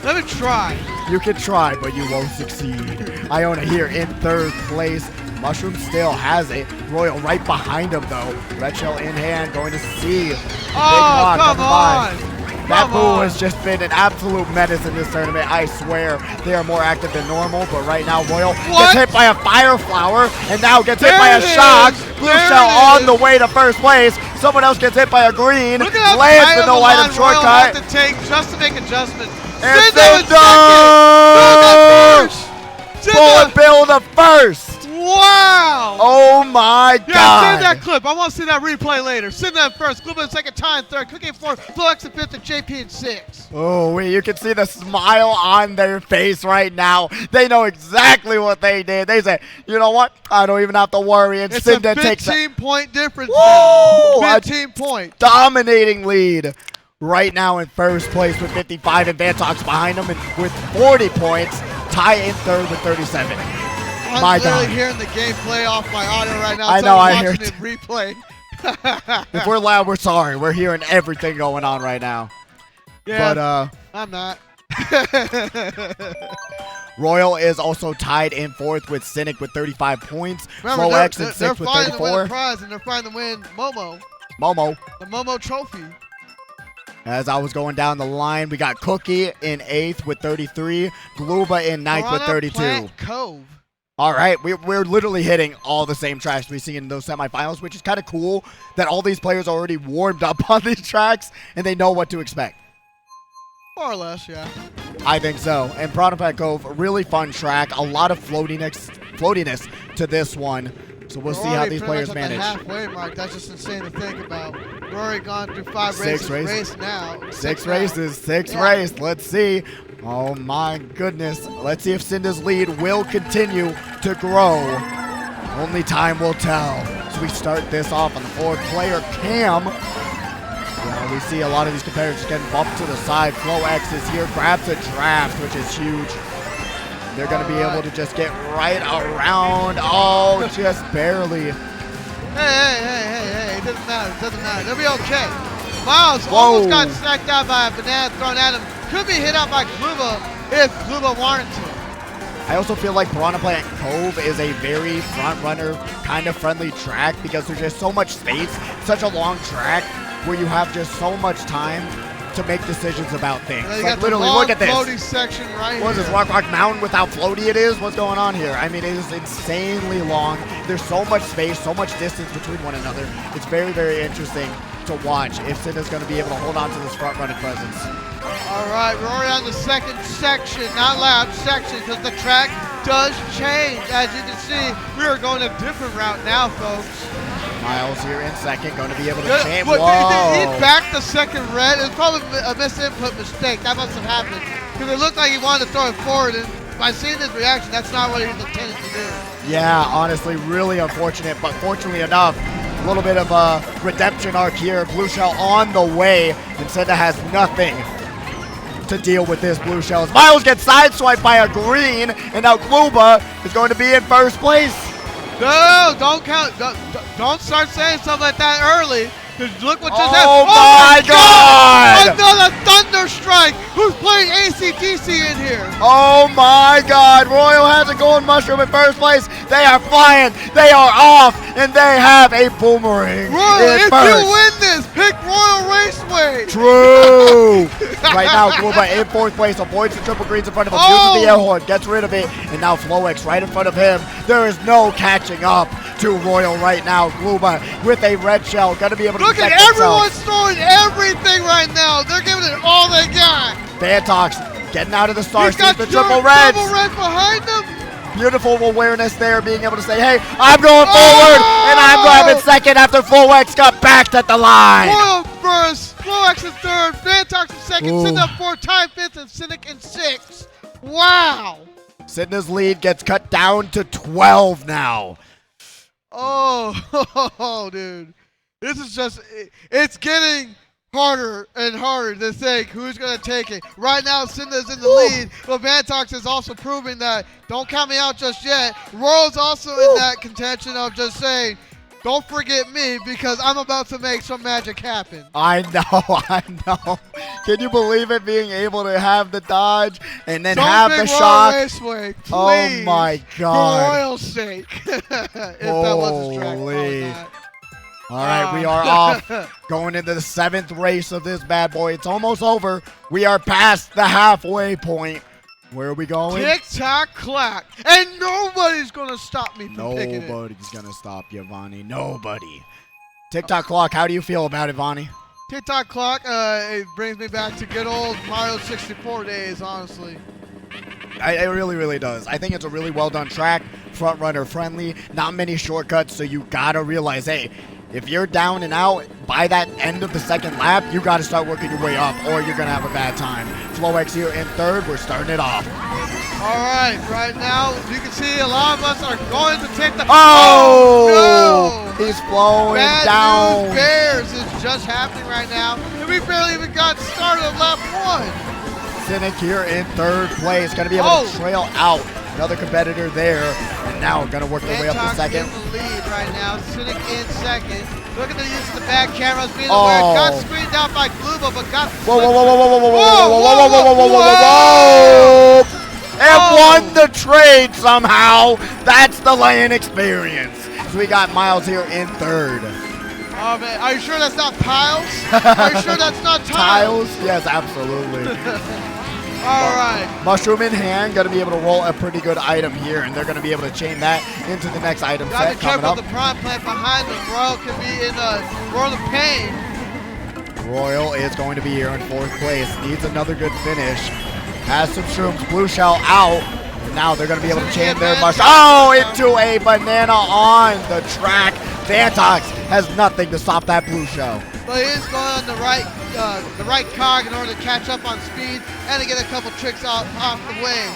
[SPEAKER 3] Let me try.
[SPEAKER 2] You can try, but you won't succeed. Iona here in 3rd place. Mushroom still has it. Royal right behind him, though. Red shell in hand, going to see.
[SPEAKER 3] Oh, come on.
[SPEAKER 2] That boo has just been an absolute menace in this tournament. I swear they are more active than normal, but right now Royal gets hit by a fire flower and now gets hit by a shock. Blue shell on the way to 1st place. Someone else gets hit by a green. Lands the no item shortcut.
[SPEAKER 3] To take just to make adjustments.
[SPEAKER 2] And Cynda! Bullet Bill the 1st.
[SPEAKER 3] Wow!
[SPEAKER 2] Oh my
[SPEAKER 3] Yeah,
[SPEAKER 2] God!
[SPEAKER 3] send that clip. I want to see that replay later. Send that first. Glooba in second, Tynan third, Cookie in fourth, Flowx in fifth, and JP in sixth.
[SPEAKER 2] Oh, you can see the smile on their face right now. They know exactly what they did. They say, you know what? I don't even have to worry. And
[SPEAKER 3] It's
[SPEAKER 2] Cynda
[SPEAKER 3] a
[SPEAKER 2] takes
[SPEAKER 3] 15-point difference.
[SPEAKER 2] Woo!
[SPEAKER 3] 15 points.
[SPEAKER 2] Dominating lead right now in first place with 55, and Vantox behind him with 40 points. Ty in third with 37.
[SPEAKER 3] I'm
[SPEAKER 2] My
[SPEAKER 3] literally
[SPEAKER 2] God.
[SPEAKER 3] hearing the gameplay off my audio right now.
[SPEAKER 2] I
[SPEAKER 3] so
[SPEAKER 2] know,
[SPEAKER 3] I'm
[SPEAKER 2] I hear
[SPEAKER 3] watching
[SPEAKER 2] it.
[SPEAKER 3] it replay.
[SPEAKER 2] If we're loud, we're sorry. We're hearing everything going on right now.
[SPEAKER 3] Yeah,
[SPEAKER 2] But
[SPEAKER 3] I'm not.
[SPEAKER 2] Royal is also tied in fourth with Sinic with 35 points.
[SPEAKER 3] Remember,
[SPEAKER 2] Flowx in
[SPEAKER 3] they're
[SPEAKER 2] sixth with
[SPEAKER 3] fighting to win
[SPEAKER 2] 34.
[SPEAKER 3] the prize, and they're fighting to win Momo,
[SPEAKER 2] Momo.
[SPEAKER 3] the Momo trophy.
[SPEAKER 2] As I was going down the line, we got Cookie in 8th with 33. Glooba in 9th with
[SPEAKER 3] Piranha,
[SPEAKER 2] 32.
[SPEAKER 3] Plant, Cove.
[SPEAKER 2] All right, we're literally hitting all the same tracks we see in those semifinals, which is kind of cool that all these players are already warmed up on these tracks and they know what to expect.
[SPEAKER 3] More or less, yeah.
[SPEAKER 2] I think so. And Piranha Cove, a really fun track. A lot of floatiness to this one. So we'll see how these players manage.
[SPEAKER 3] We're already pretty much at the halfway mark. That's just insane to think about. We're already gone through 5
[SPEAKER 2] Six
[SPEAKER 3] races.
[SPEAKER 2] races.
[SPEAKER 3] Race now.
[SPEAKER 2] Six
[SPEAKER 3] now.
[SPEAKER 2] races, six
[SPEAKER 3] Yeah.
[SPEAKER 2] race. Let's see. Oh my goodness. Let's see if Cynda's lead will continue to grow. Only time will tell. So we start this off on the fourth player, Cam. Yeah, we see a lot of these competitors getting bumped to the side. Flowx is here, grabs a draft, which is huge. They're going to be able to just get right around. Oh, just barely.
[SPEAKER 3] Hey. It doesn't matter. It doesn't matter. They'll be okay. Myles
[SPEAKER 2] Whoa.
[SPEAKER 3] almost got snacked out by a banana thrown at him. Could be hit out by Glooba if Glooba wanted to.
[SPEAKER 2] I also feel like Piranha Plant Cove is a very front runner kind of friendly track because there's just so much space, such a long track where you have just so much time to make decisions about things.
[SPEAKER 3] And you
[SPEAKER 2] Like
[SPEAKER 3] got the
[SPEAKER 2] literally,
[SPEAKER 3] long
[SPEAKER 2] look at this.
[SPEAKER 3] floaty section right
[SPEAKER 2] What is
[SPEAKER 3] here.
[SPEAKER 2] this, Rock Mountain with how floaty it is? What's going on here? I mean, it is insanely long. There's so much space, so much distance between one another. It's very, very interesting to watch if Cynda's going to be able to hold on to this front-running presence.
[SPEAKER 3] All right, we're already on the second section, not lap, section, because the track does change. As you can see, we are going a different route now, folks.
[SPEAKER 2] Myles here in second, going to be able to
[SPEAKER 3] Look,
[SPEAKER 2] change.
[SPEAKER 3] he
[SPEAKER 2] Whoa!
[SPEAKER 3] backed the second red. It was probably a misinput mistake. That must have happened. Because it looked like he wanted to throw it forward, and by seeing his reaction, that's not what he was intended to do.
[SPEAKER 2] Yeah, honestly, really unfortunate, but fortunately enough, a little bit of a redemption arc here. Blue Shell on the way, and Cynda has nothing to deal with this Blue Shell. Myles gets sideswiped by a green, and now Glooba is going to be in first place.
[SPEAKER 3] No, don't count. Don't start saying something like that early. Because look what just happened.
[SPEAKER 2] Oh my God!
[SPEAKER 3] Another Thunder Strike. Who's playing ACDC in here?
[SPEAKER 2] Oh my God! Royal has a golden mushroom in first place. They are flying. They are off, and they have a boomerang
[SPEAKER 3] Royal,
[SPEAKER 2] in
[SPEAKER 3] if
[SPEAKER 2] first.
[SPEAKER 3] you win this, pick Royal Raceway.
[SPEAKER 2] True. Right now, Glooba in fourth place, avoids the triple greens in front of him, uses the air horn, gets rid of it, and now Flowx right in front of him. There is no catching up to Royal right now. Glooba with a red shell, gonna be able to
[SPEAKER 3] Look at
[SPEAKER 2] protect
[SPEAKER 3] everyone's
[SPEAKER 2] themselves.
[SPEAKER 3] throwing everything right now. They're giving it all they got.
[SPEAKER 2] Vantox getting out of the star
[SPEAKER 3] He's got
[SPEAKER 2] seat, the triple reds.
[SPEAKER 3] double red behind them.
[SPEAKER 2] Beautiful awareness there, being able to say, hey, I'm going forward, and I'm grabbing second after Flowx got backed at the line.
[SPEAKER 3] Royal first, Flowx in third, Vantox in second,
[SPEAKER 2] Ooh.
[SPEAKER 3] Cynda fourth, Ty fifth, and Sinic in sixth. Wow.
[SPEAKER 2] Cynda's lead gets cut down to 12 now.
[SPEAKER 3] Oh, dude. This is just, it's getting harder and harder to think who's going to take it. Right now, Cynda's in the lead, but Vantox is also proving that don't count me out just yet. Royal's also in that contention of just saying, don't forget me because I'm about to make some magic happen.
[SPEAKER 2] I know. Can you believe it, being able to have the dodge and then
[SPEAKER 3] Don't
[SPEAKER 2] have the
[SPEAKER 3] pick Royal
[SPEAKER 2] shock?
[SPEAKER 3] Raceway, please.
[SPEAKER 2] Oh my God.
[SPEAKER 3] For Royal's sake. If that was his track.
[SPEAKER 2] Holy.
[SPEAKER 3] Oh, not.
[SPEAKER 2] All right, we are off, going into the 7th race of this bad boy. It's almost over. We are past the halfway point. Where are we going?
[SPEAKER 3] Tick-Tock clock. And nobody's going to stop me from picking it.
[SPEAKER 2] Nobody's going to stop you, Vonnie. Nobody. Tick-Tock clock, how do you feel about it, Vonnie?
[SPEAKER 3] Tick-Tock clock, it brings me back to good old Mario 64 days, honestly.
[SPEAKER 2] It really, really does. I think it's a really well done track, front runner friendly, not many shortcuts, so you gotta realize, hey, if you're down and out by that end of the second lap, you gotta start working your way up or you're gonna have a bad time. Flowx here in third, we're starting it off.
[SPEAKER 3] All right, right now you can see a lot of us are going to take the.
[SPEAKER 2] Oh, no! He's flowing
[SPEAKER 3] Bad
[SPEAKER 2] down.
[SPEAKER 3] News Bears is just happening right now, and we barely even got started on lap 1.
[SPEAKER 2] Sinic here in third place, gonna be able to trail out another competitor there, and now gonna work their way up to second.
[SPEAKER 3] In the lead right now, Sinic in second. Look at the use of the back cameras being aware. Got screened out by Glooba, but got.
[SPEAKER 2] Whoa, whoa, whoa, whoa, whoa, whoa, whoa, whoa, whoa, whoa, whoa, whoa, whoa, whoa! And won the trade somehow. That's the land experience. So we got Myles here in third.
[SPEAKER 3] Oh man, are you sure that's not Piles? Are you sure that's not
[SPEAKER 2] Tiles? Yes, absolutely.
[SPEAKER 3] All right.
[SPEAKER 2] Mushroom in hand, gonna be able to roll a pretty good item here, and they're gonna be able to chain that into the next item set coming up.
[SPEAKER 3] The prime plant behind them. Royal can be in a world of pain.
[SPEAKER 2] Royal is going to be here in fourth place. Needs another good finish. Has some shrooms. Blue shell out. Now they're going to be able to chain their mushroom. Oh, into a banana on the track. Vantox has nothing to stop that blue shell.
[SPEAKER 3] But he is going on the right cog in order to catch up on speed and to get a couple tricks off the way.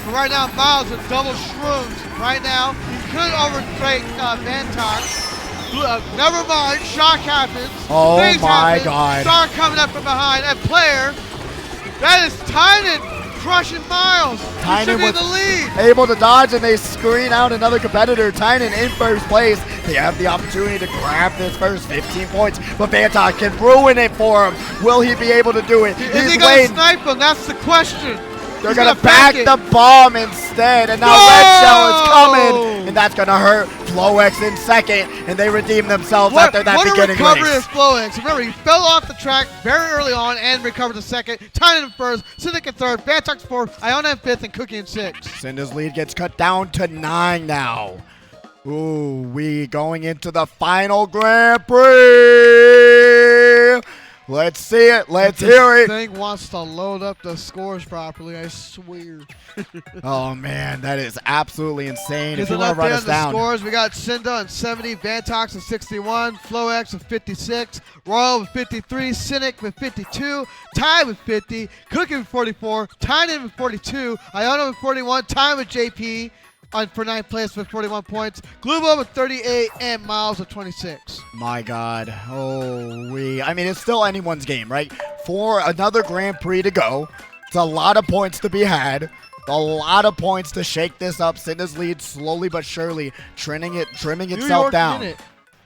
[SPEAKER 3] But right now, Myles with double shrooms. Right now, he could overtake Vantox. Never mind, shock happens.
[SPEAKER 2] Oh
[SPEAKER 3] Things
[SPEAKER 2] my
[SPEAKER 3] happen.
[SPEAKER 2] God.
[SPEAKER 3] Star coming up from behind. And player, that is Tynan crushing Myles.
[SPEAKER 2] Tynan
[SPEAKER 3] was in the lead.
[SPEAKER 2] Able to dodge, and they screen out another competitor. Tynan in first place. They have the opportunity to grab this first 15 points, but Vantox can ruin it for him. Will he be able to do it?
[SPEAKER 3] Is he going to snipe him? That's the question.
[SPEAKER 2] They're going to back the bomb instead, and now Red Shell is coming, and that's going to hurt Flowx in second, and they redeem themselves after that beginning race.
[SPEAKER 3] What a recovery of Flowx. Remember, he fell off the track very early on and recovered to second. Tynan in first, Sinic in third, Vantox fourth, Iona in fifth, and Cookie in sixth.
[SPEAKER 2] Cynda's lead gets cut down to 9 now. Ooh, we going into the final Grand Prix. Let's see it. Let's hear it.
[SPEAKER 3] This thing wants to load up the scores properly, I swear.
[SPEAKER 2] Oh, man, that is absolutely insane. If you
[SPEAKER 3] want
[SPEAKER 2] want to run us down.
[SPEAKER 3] The scores, we got Cynda at 70, Vantox at 61, Flowx with 56, Royal with 53, Sinic with 52, Ty with 50, Cookie with 44, Tynan with 42, Iona with 41, Ty with JP for 9th place with 41 points, Glooba with 38, and Myles with 26.
[SPEAKER 2] My God. I mean, it's still anyone's game, right? For another Grand Prix to go. It's a lot of points to be had. A lot of points to shake this up. Cynda's lead slowly but surely trimming itself down.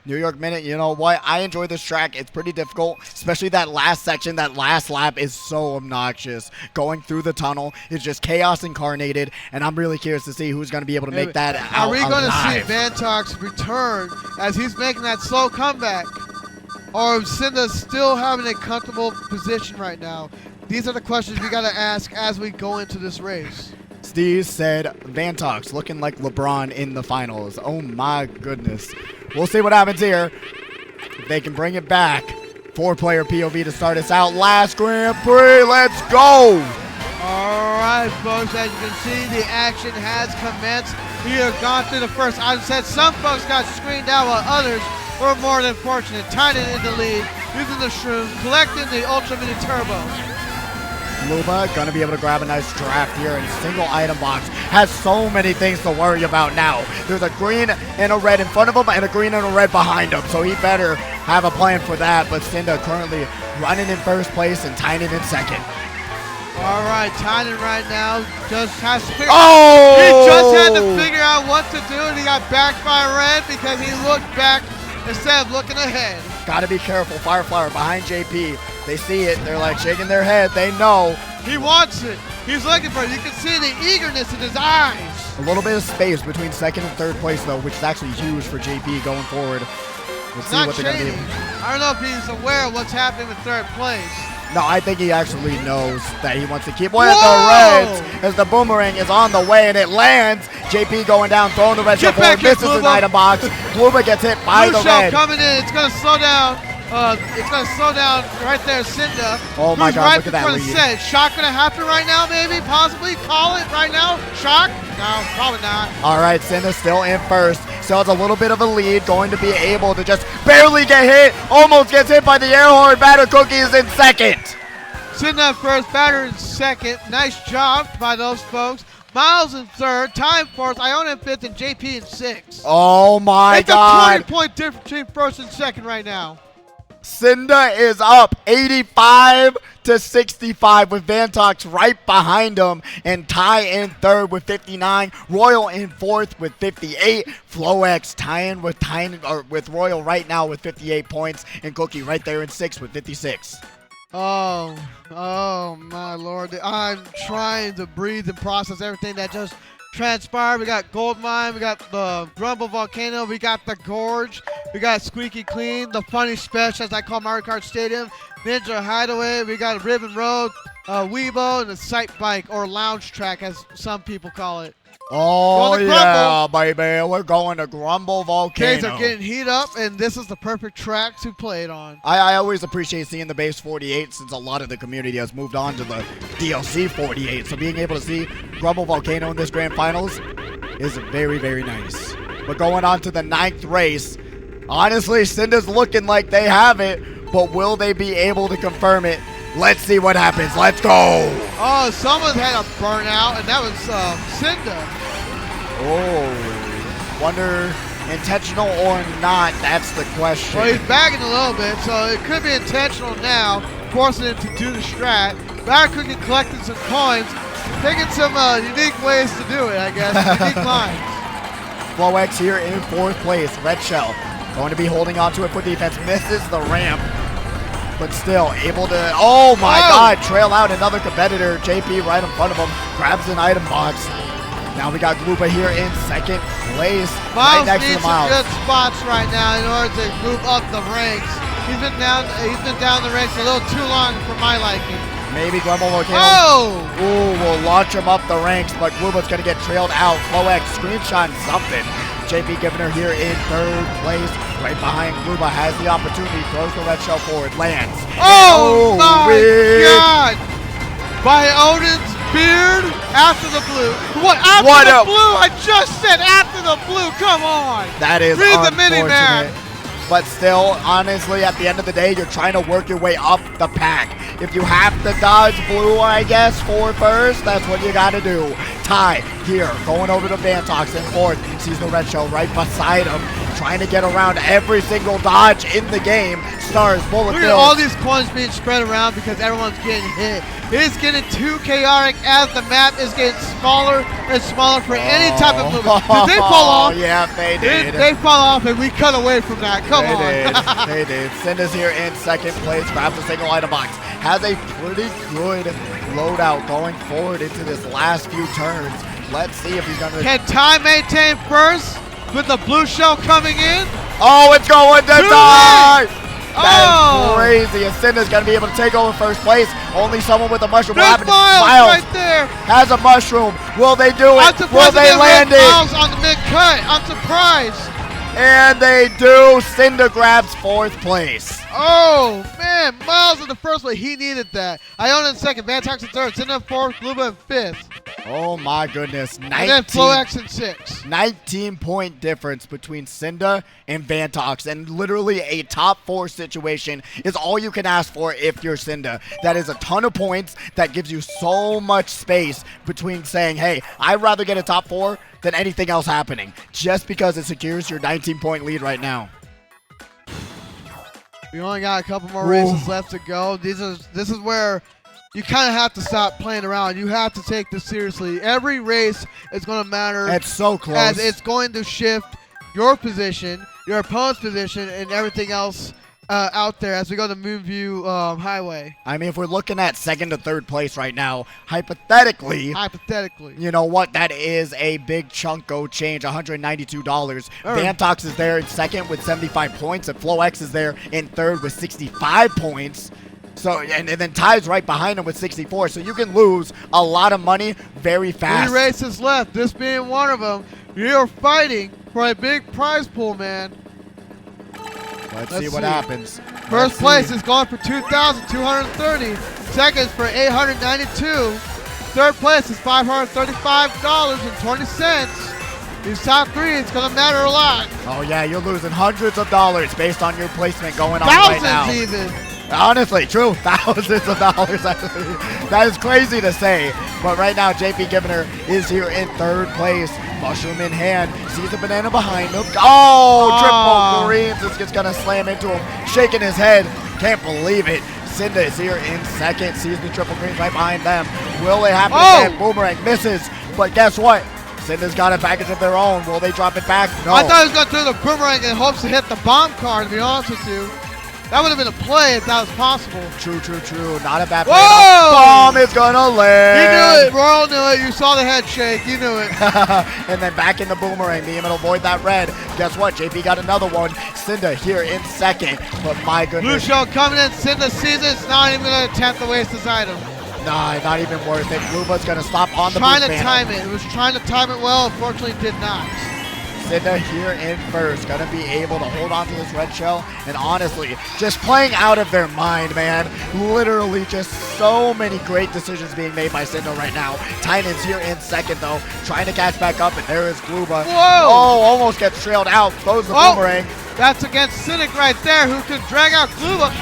[SPEAKER 2] New York Minute, you know what? I enjoy this track. It's pretty difficult, especially that last section. That last lap is so obnoxious. Going through the tunnel is just chaos incarnated, and I'm really curious to see who's going to be able to make that out alive.
[SPEAKER 3] Are we going to see Vantox return as he's making that slow comeback? Or is Cynda still having a comfortable position right now? These are the questions we got to ask as we go into this race.
[SPEAKER 2] Steve said Vantox looking like LeBron in the finals. Oh my goodness. We'll see what happens here. If they can bring it back. 4-player POV to start us out. Last Grand Prix. Let's go.
[SPEAKER 3] All right, folks. As you can see, the action has commenced. We have gone through the first item set. Some folks got screened out while others were more than fortunate. Tynan in the lead, using the shroom, collecting the Ultra Mini Turbo.
[SPEAKER 2] Glooba gonna be able to grab a nice draft here, and single item box has so many things to worry about now. There's a green and a red in front of him and a green and a red behind him, so he better have a plan for that. But Cynda currently running in first place and Tynan in second.
[SPEAKER 3] All right, Tynan right now just has to figure
[SPEAKER 2] He
[SPEAKER 3] just had to figure out what to do, and he got backed by red because he looked back instead of looking ahead.
[SPEAKER 2] Gotta be careful. Fireflower behind JP. They see it. They're like shaking their head. They know.
[SPEAKER 3] He wants it. He's looking for it. You can see the eagerness in his eyes.
[SPEAKER 2] A little bit of space between second and third place, though, which is actually huge for JP going forward. Let's see what they're going to do.
[SPEAKER 3] I don't know if he's aware of what's happening in third place.
[SPEAKER 2] No, I think he actually knows that he wants to keep one of the reds as the boomerang is on the way and it lands. JP going down, throwing the red shell forward, misses an item box. Glooba gets hit by the red.
[SPEAKER 3] Coming in, it's going to slow down. It's going to slow down right there, Cynda.
[SPEAKER 2] Oh my
[SPEAKER 3] who's
[SPEAKER 2] God,
[SPEAKER 3] right
[SPEAKER 2] look at that
[SPEAKER 3] before the
[SPEAKER 2] lead.
[SPEAKER 3] set. Shock going to happen right now, maybe, possibly. Call it right now. Shock? No, probably not.
[SPEAKER 2] All right, Cynda still in first. Still has a little bit of a lead. Going to be able to just barely get hit. Almost gets hit by the air horn. Batter Cookie is in second.
[SPEAKER 3] Cynda in first, Batter in second. Nice job by those folks. Myles in third, Time fourth, Iona in fifth, and JP in sixth.
[SPEAKER 2] Oh my God.
[SPEAKER 3] It's a 20-point difference between first and second right now.
[SPEAKER 2] Cynda is up 85 to 65 with Vantox right behind him, and Ty in third with 59, Royal in fourth with 58, Flowx tying with Royal right now with 58 points, and Cookie right there in sixth with 56.
[SPEAKER 3] Oh my Lord. I'm trying to breathe and process everything that just transpired. We got Gold Mine, we got the Grumble Volcano, we got the Gorge, we got Squeaky Clean, the Funny Special, as I call Mario Kart Stadium, Ninja Hideaway, we got Ribbon Road, Weebo, and the Sight Bike, or Lounge Track as some people call it.
[SPEAKER 2] Oh yeah, baby, we're going to Grumble Volcano.
[SPEAKER 3] Things are getting heat up, and this is the perfect track to play it on.
[SPEAKER 2] I always appreciate seeing the base 48 since a lot of the community has moved on to the DLC 48. So being able to see Grumble Volcano in this grand finals is very, very nice. But going on to the 9th race, honestly, Cynda's looking like they have it, but will they be able to confirm it? Let's see what happens. Let's go.
[SPEAKER 3] Oh, someone had a burnout, and that was Cynda.
[SPEAKER 2] Oh, wonder intentional or not, that's the question.
[SPEAKER 3] Well, he's bagging a little bit, so it could be intentional now, forcing him to do the strat. Batter Cookie collecting some coins, taking some unique ways to do it, I guess, unique lines.
[SPEAKER 2] Flowx here in 4th place. Red Shell going to be holding on to it for defense. Misses the ramp, but still able to, oh my God, trail out another competitor. JP right in front of him, grabs an item box. Now we got Glooba here in 2nd place, right
[SPEAKER 3] Myles
[SPEAKER 2] next to
[SPEAKER 3] needs
[SPEAKER 2] Myles.
[SPEAKER 3] some good spots right now in order to move up the ranks. He's been down the ranks a little too long for my liking.
[SPEAKER 2] Maybe Grumble Volcano.
[SPEAKER 3] Oh!
[SPEAKER 2] Ooh, will launch him up the ranks, but Glooba's going to get trailed out. Flowx screenshotting something. JPGiviner here in 3rd place, right behind Glooba, has the opportunity, throws the red shell forward, lands.
[SPEAKER 3] Oh my
[SPEAKER 2] weird.
[SPEAKER 3] God! By Odin's beard after the blue. What? After
[SPEAKER 2] What
[SPEAKER 3] the
[SPEAKER 2] a-
[SPEAKER 3] blue? I just said after the blue. Come on.
[SPEAKER 2] That is
[SPEAKER 3] Read the mini-man.
[SPEAKER 2] unfortunate. But still, honestly, at the end of the day, you're trying to work your way up the pack. If you have to dodge blue, I guess, for first, that's what you got to do. Ty here, going over to Vantox in 4th. Sees the red shell right beside him, trying to get around every single dodge in the game. Stars, bullet
[SPEAKER 3] Look at
[SPEAKER 2] bills.
[SPEAKER 3] all these coins being spread around because everyone's getting hit. It's getting too chaotic as the map is getting smaller and smaller for any type of movement. Did they fall off?
[SPEAKER 2] Yeah, they did.
[SPEAKER 3] They fall off and we cut away from that. Come on.
[SPEAKER 2] They did. Cynda's here in 2nd place, grabs a single item box. Has a pretty good loadout going forward into this last few turns. Let's see if he's going to...
[SPEAKER 3] Can Ty maintain first with the blue shell coming in?
[SPEAKER 2] Oh, it's going to Ty! That
[SPEAKER 3] Oh!
[SPEAKER 2] is crazy. And Cynda's going to be able to take over 1st place. Only someone with a mushroom will
[SPEAKER 3] There's
[SPEAKER 2] happen.
[SPEAKER 3] Myles right there.
[SPEAKER 2] has a mushroom. Will they do
[SPEAKER 3] I'm
[SPEAKER 2] it?
[SPEAKER 3] surprised
[SPEAKER 2] Will they land it?
[SPEAKER 3] Myles on the mid-cut. I'm surprised.
[SPEAKER 2] And they do. Cynda grabs 4th place.
[SPEAKER 3] Oh, man. Myles in the first one. He needed that. Iona in 2nd. Vantox in 3rd. Cynda in 4th. Glooba in 5th.
[SPEAKER 2] Oh my goodness.
[SPEAKER 3] And then Flowx in 6th.
[SPEAKER 2] 19-point difference between Cynda and Vantox, and literally a top 4 situation is all you can ask for if you're Cynda. That is a ton of points. That gives you so much space between saying, hey, I'd rather get a top 4 than anything else happening, just because it secures your 19-point lead right now.
[SPEAKER 3] We only got a couple more races left to go. This is where you kind of have to stop playing around. You have to take this seriously. Every race is going to matter.
[SPEAKER 2] It's so close.
[SPEAKER 3] As it's going to shift your position, your opponent's position, and everything else out there as we go to Moonview Highway.
[SPEAKER 2] I mean, if we're looking at 2nd to 3rd place right now, hypothetically,
[SPEAKER 3] Hypothetically.
[SPEAKER 2] you know what? That is a big chunko change, $192. Vantox is there in 2nd with 75 points, and Flowx is there in 3rd with 65 points. So, and then Ty's right behind him with 64. So you can lose a lot of money very fast.
[SPEAKER 3] 3 races left, this being one of them. You're fighting for a big prize pool, man.
[SPEAKER 2] Let's see what happens.
[SPEAKER 3] First place is going for 2,230. Second is for 892. Third place is $535.20. These top three, it's going to matter a lot.
[SPEAKER 2] Oh, yeah, you're losing hundreds of dollars based on your placement going on right now.
[SPEAKER 3] Thousands even.
[SPEAKER 2] Honestly, true. Thousands of dollars. That is crazy to say. But right now, JPGiviner is here in third place. Mushroom in hand. Sees a banana behind him. Oh, triple greens. It's just going to slam into him. Shaking his head. Can't believe it. Cynda is here in second. Sees the triple greens right behind them. Will they happen again? Boomerang misses. But guess what? Cynda's got a package of their own. Will they drop it back? No.
[SPEAKER 3] I thought he was going to throw the boomerang in hopes to hit the bomb card, to be honest with you. That would have been a play if that was possible.
[SPEAKER 2] True. Not a bad play. Bomb is going to land.
[SPEAKER 3] You knew it. Royal knew it. You saw the head shake. You knew it.
[SPEAKER 2] And then back in the boomerang, being able to avoid that red. Guess what? JP got another one. Cynda here in second. But my goodness.
[SPEAKER 3] Blue Shell coming in. Cynda sees it. It's not even going to attempt to waste his item.
[SPEAKER 2] Nah, not even worth it. Glooba's going to stop on the
[SPEAKER 3] trying to time it. It was trying to time it well. Unfortunately, did not.
[SPEAKER 2] Cynda here in first, gonna be able to hold on to this red shell, and honestly, just playing out of their mind, man. Literally just so many great decisions being made by Cynda right now. Tynan's here in second though, trying to catch back up, and there is Glooba.
[SPEAKER 3] Whoa!
[SPEAKER 2] Oh, almost gets trailed out, throws the boomerang.
[SPEAKER 3] That's against Sinic right there, who can drag out Glooba.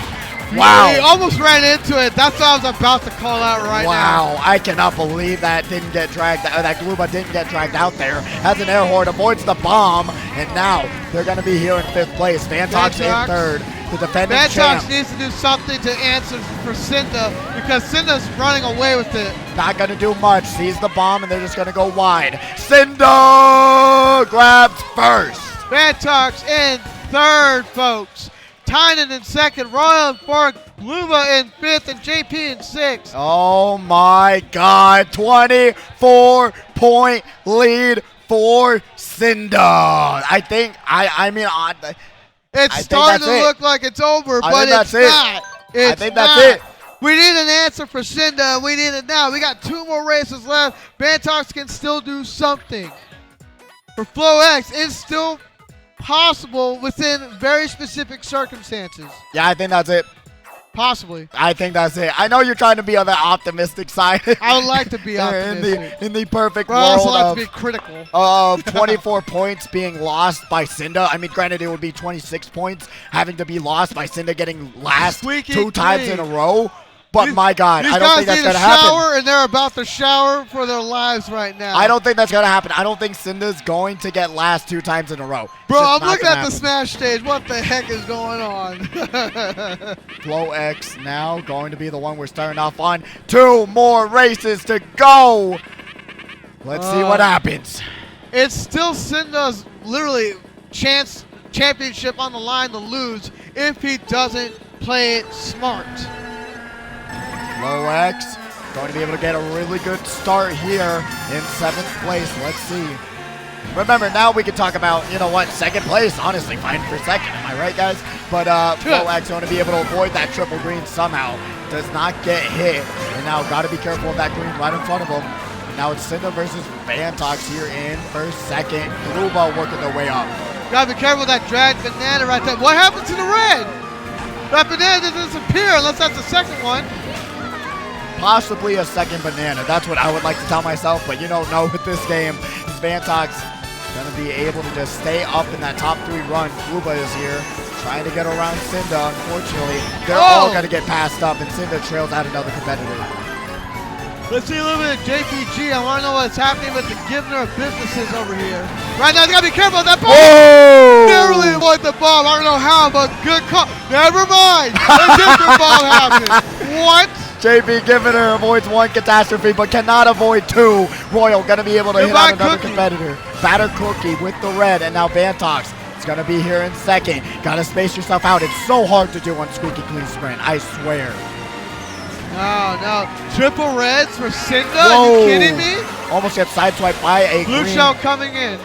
[SPEAKER 2] Wow.
[SPEAKER 3] He almost ran into it. That's what I was about to call out right now.
[SPEAKER 2] Wow, I cannot believe that didn't get dragged. That Glooba didn't get dragged out there. Has an air horde, avoids the bomb, and now they're going to be here in fifth place. Vantox in third, the defending champ.
[SPEAKER 3] Vantox needs to do something to answer for Cynda because Cynda's running away with it.
[SPEAKER 2] Not going to do much. Sees the bomb, and they're just going to go wide. Cynda grabs first.
[SPEAKER 3] Vantox in third, folks. Tynan in second, Royal in fourth, Glooba in fifth, and JP in sixth.
[SPEAKER 2] Oh my God, 24-point lead for Cynda.
[SPEAKER 3] It's starting to look like it's over, but it's not.
[SPEAKER 2] I think that's it.
[SPEAKER 3] We need an answer for Cynda, and we need it now. We got two more races left. Vantox can still do something. For Flowx, it's still possible within very specific circumstances.
[SPEAKER 2] Yeah, I think that's it.
[SPEAKER 3] Possibly.
[SPEAKER 2] I think that's it. I know you're trying to be on the optimistic side.
[SPEAKER 3] I would like to be optimistic.
[SPEAKER 2] in the perfect
[SPEAKER 3] world. I also like
[SPEAKER 2] of,
[SPEAKER 3] to be critical.
[SPEAKER 2] Of 24 points being lost by Cynda. I mean, granted, it would be 26 points having to be lost by Cynda getting last
[SPEAKER 3] Squeaky
[SPEAKER 2] 2 times in a row. But my God, I don't think that's going to happen.
[SPEAKER 3] Shower, and they're about to shower for their lives right now.
[SPEAKER 2] I don't think that's going to happen. I don't think Cynda's going to get last 2 times in a row.
[SPEAKER 3] Bro, I'm looking at the Smash stage. What the heck is going on?
[SPEAKER 2] Flowx now going to be the one we're starting off on. 2 more races to go. Let's see what happens.
[SPEAKER 3] It's still Cynda's literally championship on the line to lose if he doesn't play it smart.
[SPEAKER 2] Flowx going to be able to get a really good start here in 7th place. Let's see. Remember, now we can talk about, you know what, 2nd place. Honestly, fine for 2nd. Am I right, guys? But Flowx going to be able to avoid that triple green somehow. Does not get hit. And now got to be careful of that green right in front of him. And now it's Cynda versus Vantox here in first, second. Glooba working their way up.
[SPEAKER 3] Got to be careful of that dragged banana right there. What happened to the red? That banana doesn't disappear unless that's the second one.
[SPEAKER 2] Possibly a second banana. That's what I would like to tell myself, but you don't know with this game. Is Vantox going to be able to just stay up in that top 3 run? Glooba is here trying to get around Cynda. Unfortunately, they're all going to get passed up, and Cynda trails out another competitor.
[SPEAKER 3] Let's see a little bit of JPG. I want to know what's happening with the Giviner of businesses over here. Right now, you got to be careful of that ball.
[SPEAKER 2] Oh!
[SPEAKER 3] Narrowly avoid the ball. I don't know how, but good call. Never mind. A different ball happened. What?
[SPEAKER 2] JPGiviner avoids 1 catastrophe, but cannot avoid 2. Royal going to be able to hit out another competitor. Batter Cookie with the red, and now Vantox is going to be here in second. Got to space yourself out. It's so hard to do on Squeaky Clean Sprint, I swear.
[SPEAKER 3] No. Triple reds for Cynda? Are you kidding me?
[SPEAKER 2] Almost gets sideswiped by a
[SPEAKER 3] Blue
[SPEAKER 2] green.
[SPEAKER 3] Shell coming in.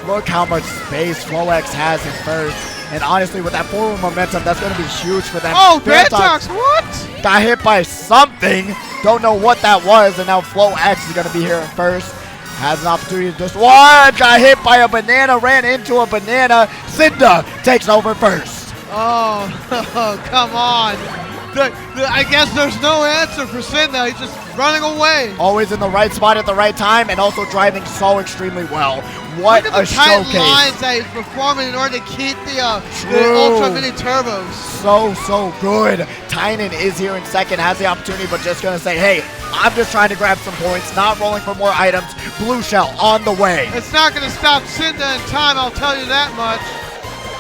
[SPEAKER 2] Look how much space Flowx has in first. And honestly, with that forward momentum, that's going to be huge for them.
[SPEAKER 3] Oh, Vantox, what?
[SPEAKER 2] Got hit by something. Don't know what that was. And now Flowx is going to be here in first. Has an opportunity to just what? Got hit by a banana, ran into a banana. Cynda takes over first.
[SPEAKER 3] Oh, come on. I guess there's no answer for Cynda. He's just running away.
[SPEAKER 2] Always in the right spot at the right time and also driving so extremely well. What
[SPEAKER 3] Look
[SPEAKER 2] a
[SPEAKER 3] at the tight
[SPEAKER 2] showcase.
[SPEAKER 3] lines that he's performing in order to keep the Ultra Mini Turbos.
[SPEAKER 2] So good. Tynan is here in second, has the opportunity, but just going to say, hey, I'm just trying to grab some points, not rolling for more items. Blue shell on the way.
[SPEAKER 3] It's not going to stop Cynda in time, I'll tell you that much.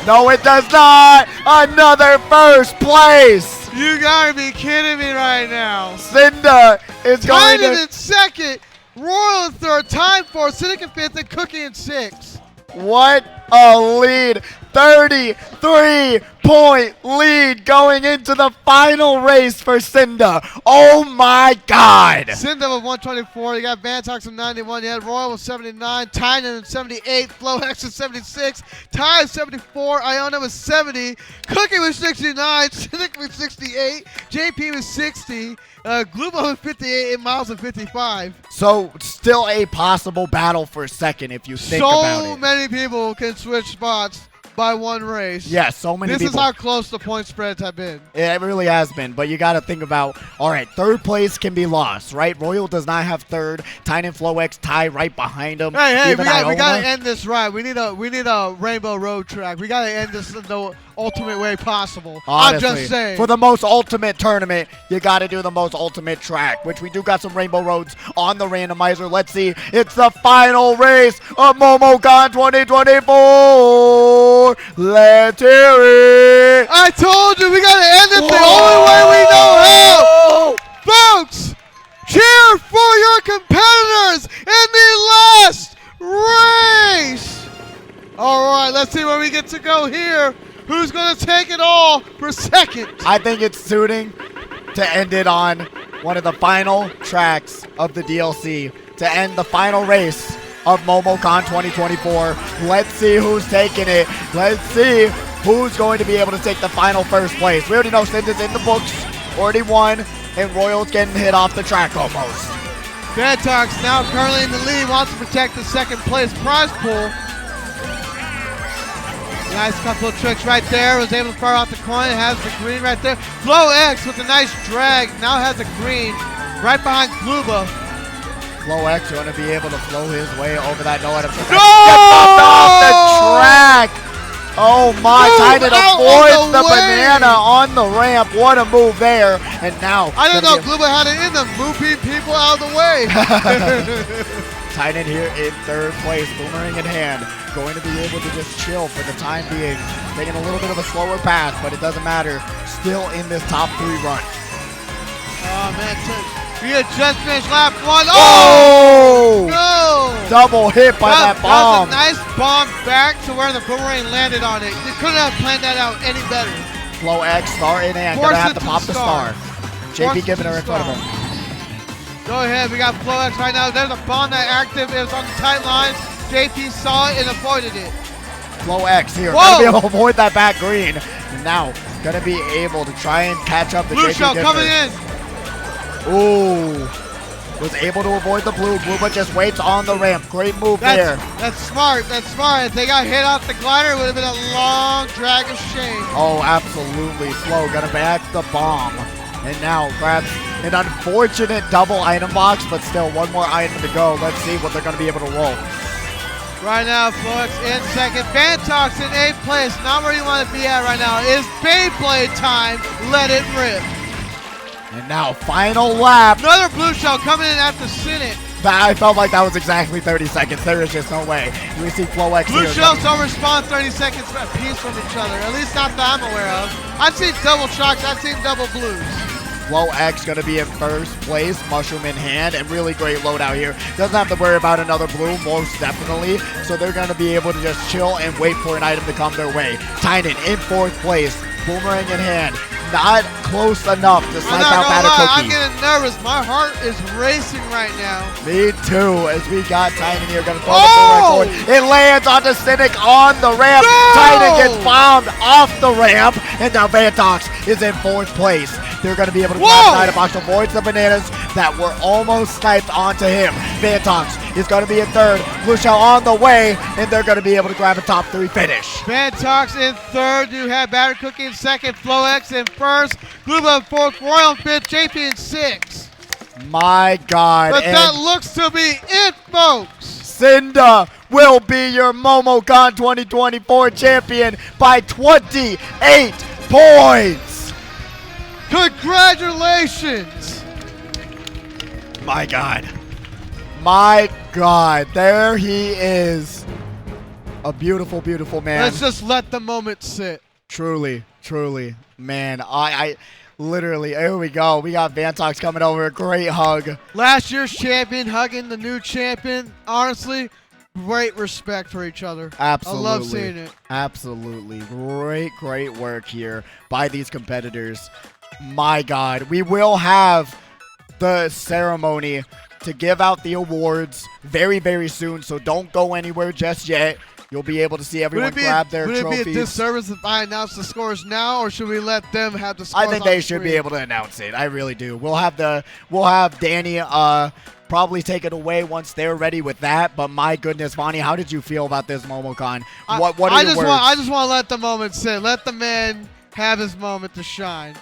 [SPEAKER 2] No, it does not. Another first place.
[SPEAKER 3] You gotta be kidding me right now.
[SPEAKER 2] Cynda is going
[SPEAKER 3] Tynan
[SPEAKER 2] to...
[SPEAKER 3] in second, Royal in third, time for Sinic in fifth, and Cookie in sixth.
[SPEAKER 2] What a lead. 33-point lead going into the final race for Cynda. Oh my God.
[SPEAKER 3] Cynda with 124. You got Vantox with 91. You had Royal with 79. Tynan with 78. Flowx with 76. Ty with 74. Iona with 70. Cookie with 69. Sinic with 68. JP with 60. Glooba with 58 and Myles with 55.
[SPEAKER 2] So still a possible battle for second if you think about it.
[SPEAKER 3] So many people can switch spots by one race.
[SPEAKER 2] Yeah, so many people.
[SPEAKER 3] This is how close the point spreads have been.
[SPEAKER 2] It really has been, but you got to think about, all right, third place can be lost, right? Royal does not have third. Tynan Flowx tie right behind him.
[SPEAKER 3] Hey,
[SPEAKER 2] Even
[SPEAKER 3] we got
[SPEAKER 2] Iona.
[SPEAKER 3] to end this right. We need a Rainbow Road track. We got to end this in the ultimate way possible.
[SPEAKER 2] Honestly,
[SPEAKER 3] I'm just saying.
[SPEAKER 2] for the most ultimate tournament, you got to do the most ultimate track, which we do got some Rainbow Roads on the randomizer. Let's see. It's the final race of MomoCon 2024. Let's hear it.
[SPEAKER 3] I told you we got to end it the only way we know how. Folks, cheer for your competitors in the last race. All right, let's see where we get to go here. Who's going to take it all for second?
[SPEAKER 2] I think it's suiting to end it on one of the final tracks of the DLC to end the final race of MomoCon 2024. Let's see who's taking it. Let's see who's going to be able to take the final first place. We already know Cynda's in the books, already won, and Royal's getting hit off the track almost.
[SPEAKER 3] Vantox now currently in the lead, wants to protect the second place prize pool. Nice couple of tricks right there. Was able to fire out the coin. Has the green right there. Flowx with a nice drag. Now has the green right behind Glooba.
[SPEAKER 2] Flowx going to be able to flow his way over that no item.
[SPEAKER 3] No!
[SPEAKER 2] Gets bumped off the track. Oh my! Tynan avoids the banana on the ramp. What a move there! And now
[SPEAKER 3] I didn't know Glooba had it in them, moving people out of the way.
[SPEAKER 2] Tynan here in third place, boomerang in hand. Going to be able to just chill for the time being. Taking a little bit of a slower path, but it doesn't matter. Still in this top 3 run.
[SPEAKER 3] Oh man, we had just finished lap 1.
[SPEAKER 2] Oh!
[SPEAKER 3] No!
[SPEAKER 2] Double hit by that bomb.
[SPEAKER 3] That was a nice bomb back to where the boomerang landed on it. You couldn't have planned that out any better.
[SPEAKER 2] Flowx, star in hand. Gonna have to pop the star. JPGiviner in front of him.
[SPEAKER 3] Go ahead, we got Flowx right now. There's a bomb that active. It was on the tight line. JP saw it and avoided it.
[SPEAKER 2] Flowx here.
[SPEAKER 3] Whoa!
[SPEAKER 2] Gonna be able to avoid that back green. Now, gonna be able to try and catch up the
[SPEAKER 3] Blue shell
[SPEAKER 2] JPGiviner.
[SPEAKER 3] coming in.
[SPEAKER 2] Ooh. Was able to avoid the blue. Glooba just waits on the ramp. Great move there.
[SPEAKER 3] That's smart. That's smart. If they got hit off the glider, it would have been a long drag of shame.
[SPEAKER 2] Oh, absolutely. Flow gonna back the bomb. And now grabs an unfortunate double item box, but still one more item to go. Let's see what they're gonna be able to roll.
[SPEAKER 3] Right now, Flowx in second. Vantox in 8th place. Not where you want to be at right now. It's Beyblade time. Let it rip.
[SPEAKER 2] And now, final lap.
[SPEAKER 3] Another blue shell coming in after Sinic.
[SPEAKER 2] I felt like that was exactly 30 seconds. There is just no way. We see Flowx
[SPEAKER 3] Blue
[SPEAKER 2] here.
[SPEAKER 3] shells don't respond 30 seconds apiece from each other. At least not that I'm aware of. I've seen double shocks. I've seen double blues.
[SPEAKER 2] Flowx going to be in first place, mushroom in hand, and really great loadout here. Doesn't have to worry about another blue, most definitely. So they're going to be able to just chill and wait for an item to come their way. Tynan in 4th place, boomerang in hand. Not close enough to snipe out Batter Cookie.
[SPEAKER 3] I'm getting nervous. My heart is racing right now.
[SPEAKER 2] Me too, as we got Tynan here. Going to throw the boomerang forward. It lands onto Sinic on the ramp.
[SPEAKER 3] No!
[SPEAKER 2] Tynan gets bombed off the ramp, and now Vantox is in 4th place. They're going to be able to grab an item box, avoids the bananas that were almost sniped onto him. Vantox He's going to be in third. Blue Shell on the way, and they're going to be able to grab a top 3 finish.
[SPEAKER 3] Vantox in third. You have Batter Cookie in second. Flowx in first. Glooba in fourth. Royal in fifth. JP in sixth.
[SPEAKER 2] My God.
[SPEAKER 3] But that looks to be it, folks.
[SPEAKER 2] Cynda will be your MomoCon 2024 champion by 28 points.
[SPEAKER 3] Congratulations.
[SPEAKER 2] My God. My God. There he is. A beautiful, beautiful man.
[SPEAKER 3] Let's just let the moment sit.
[SPEAKER 2] Truly, truly. Man, I literally, here we go. We got Vantox coming over. A great hug.
[SPEAKER 3] Last year's champion hugging the new champion. Honestly, great respect for each other.
[SPEAKER 2] Absolutely.
[SPEAKER 3] I love seeing it.
[SPEAKER 2] Absolutely. Great, great work here by these competitors. My God. We will have the ceremony to give out the awards very, very soon, so don't go anywhere just yet. You'll be able to see everyone grab their trophies.
[SPEAKER 3] Would it be a disservice if I announce the scores now, or should we let them have the scores?
[SPEAKER 2] I think they should be able to announce it. I really do. We'll have Danny probably take it away once they're ready with that. But my goodness, Vonnie, how did you feel about this MomoCon? What are your words?
[SPEAKER 3] I just want to let the moment sit. Let the man have his moment to shine.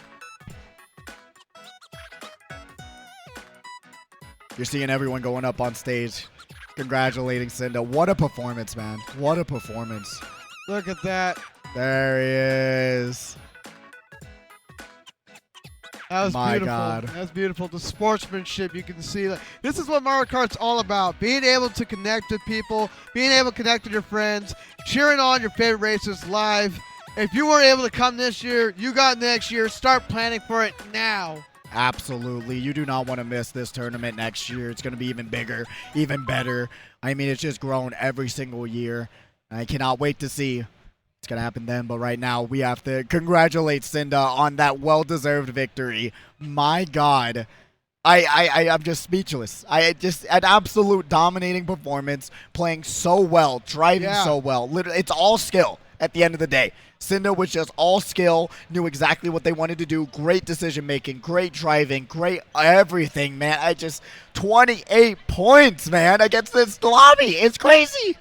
[SPEAKER 2] You're seeing everyone going up on stage, congratulating Cynda. What a performance, man. What a performance.
[SPEAKER 3] Look at that.
[SPEAKER 2] There he is.
[SPEAKER 3] That was
[SPEAKER 2] My
[SPEAKER 3] beautiful.
[SPEAKER 2] God.
[SPEAKER 3] That was beautiful. The sportsmanship, you can see. This is what Mario Kart's all about. Being able to connect with people, being able to connect with your friends, cheering on your favorite racers live. If you weren't able to come this year, you got next year. Start planning for it now.
[SPEAKER 2] Absolutely. You do not want to miss this tournament next year. It's going to be even bigger, even better. I mean, it's just grown every single year. I cannot wait to see what's going to happen then. But right now, we have to congratulate Cynda on that well-deserved victory. My God. I'm just speechless. An absolute dominating performance, playing so well, driving so well. Literally, it's all skill at the end of the day. Cynda was just all skill, knew exactly what they wanted to do. Great decision-making, great driving, great everything, man. 28 points, man, against this lobby. It's crazy.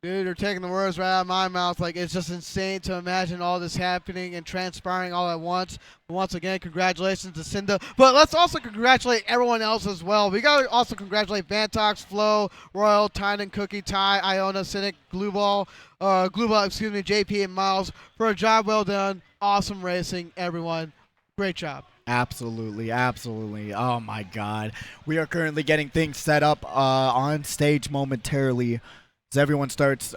[SPEAKER 3] Dude, you're taking the words right out of my mouth. Like, it's just insane to imagine all this happening and transpiring all at once. But once again, congratulations to Cynda. But let's also congratulate everyone else as well. We got to also congratulate Vantox, Flo, Royal, Tynan, Cookie, Ty, Iona, Sinic, Glooba, JP, and Myles for a job well done. Awesome racing, everyone. Great job.
[SPEAKER 2] Absolutely, absolutely. Oh, my God. We are currently getting things set up on stage momentarily. As everyone starts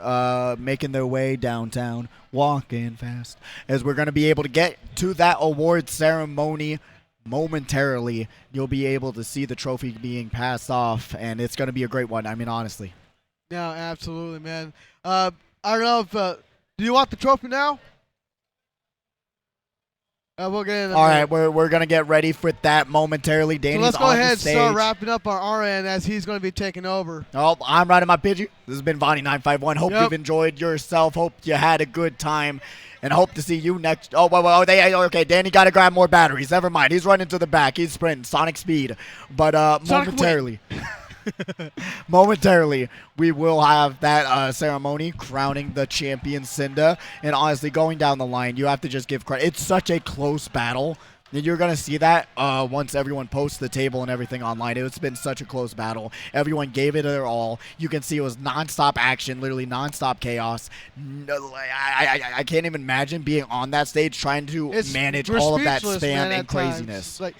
[SPEAKER 2] making their way downtown, walking fast, as we're going to be able to get to that award ceremony momentarily. You'll be able to see the trophy being passed off, and it's going to be a great one. I mean, honestly.
[SPEAKER 3] Yeah, absolutely, man. I don't know if do you want the trophy now? We'll get in.
[SPEAKER 2] All right, we're gonna get ready for that momentarily. Danny's
[SPEAKER 3] so let's go ahead and
[SPEAKER 2] stage.
[SPEAKER 3] start wrapping up on our end as he's going to be taking over.
[SPEAKER 2] Oh, I'm RidingMyPidgey. This has been Vonnie951. Hope you've enjoyed yourself. Hope you had a good time, and hope to see you next. Oh, okay. Danny got to grab more batteries. Never mind. He's running to the back. He's sprinting Sonic speed, but momentarily. Momentarily, we will have that ceremony crowning the champion Cynda. And honestly, going down the line, you have to just give credit. It's such a close battle. And you're going to see that once everyone posts the table and everything online. It's been such a close battle. Everyone gave it their all. You can see it was nonstop action, literally nonstop chaos. I can't even imagine being on that stage trying to manage all of that spam and craziness.
[SPEAKER 3] Like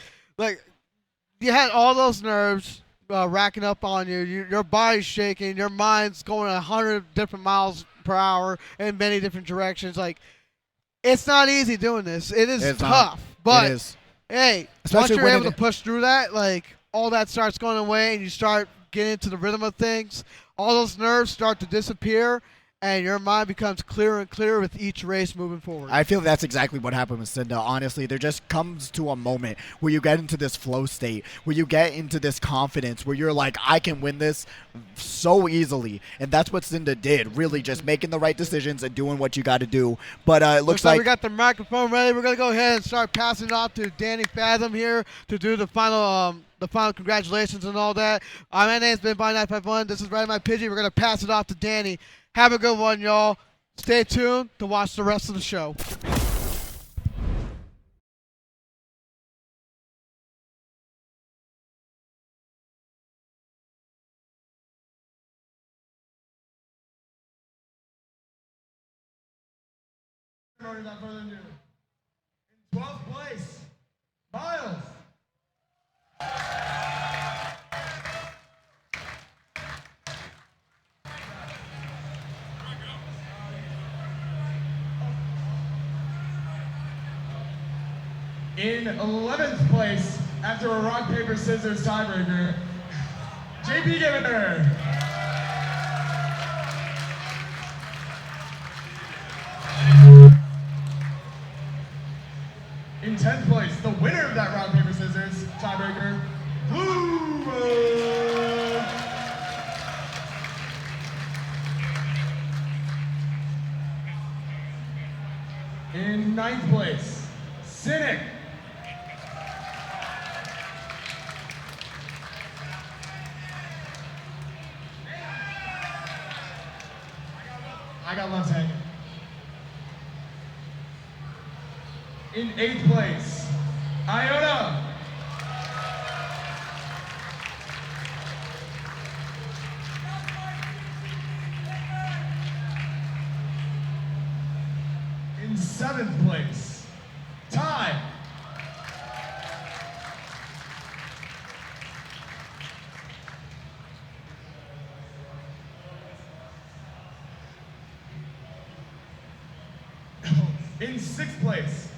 [SPEAKER 3] you had all those nerves racking up on you. Your body's shaking. Your mind's going 100 different miles per hour in many different directions. Like, it's not easy doing this. It's tough. But,
[SPEAKER 2] it is.
[SPEAKER 3] Hey, once you're able to push through that, like, all that starts going away and you start getting into the rhythm of things, all those nerves start to disappear, and your mind becomes clearer and clearer with each race moving forward.
[SPEAKER 2] I feel that's exactly what happened with Cynda. Honestly, there just comes to a moment where you get into this flow state, where you get into this confidence, where you're like, I can win this so easily. And that's what Cynda did, really just making the right decisions and doing what you got to do. But it looks like
[SPEAKER 3] we got the microphone ready. We're going to go ahead and start passing it off to Danny Fathom here to do the final congratulations and all that. My name's been By951. This is RidingMyPidgey. We're going to pass it off to Danny. Have a good one, y'all. Stay tuned to watch the rest of the show.
[SPEAKER 1] Without further ado, in 12th place, Myles. In 11th place, after a rock, paper, scissors tiebreaker, JPGiviner. In 10th place, the winner of that rock, paper, scissors tiebreaker, Glooba. In 9th place, Sinic. I got left hanging. In 8th place, Iona. In 7th place, Ty. In 6th place,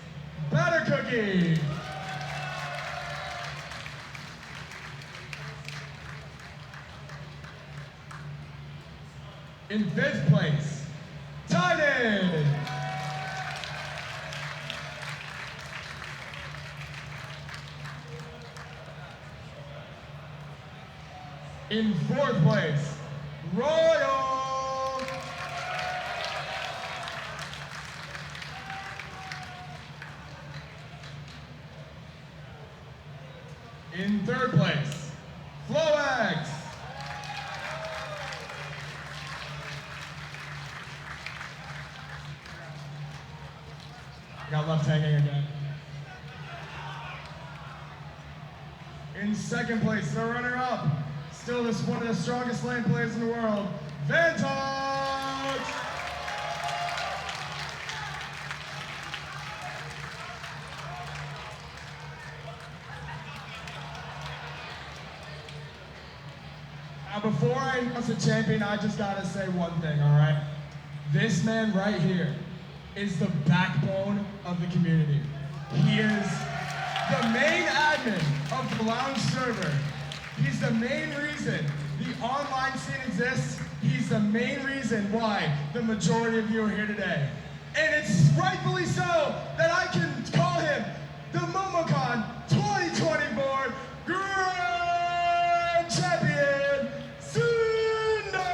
[SPEAKER 1] Batter Cookie. In 5th place, Tynan. In 4th place, Royal. In 3rd place, Flowx. I got left hanging again. In 2nd place, the runner-up, still one of the strongest lane players in the world, Vantox. Before I announce the champion, I just gotta say one thing, all right? This man right here is the backbone of the community. He is the main admin of the lounge server. He's the main reason the online scene exists. He's the main reason why the majority of you are here today. And it's rightfully so that I can call him the MomoCon 2024 Grand Champion, Cynda!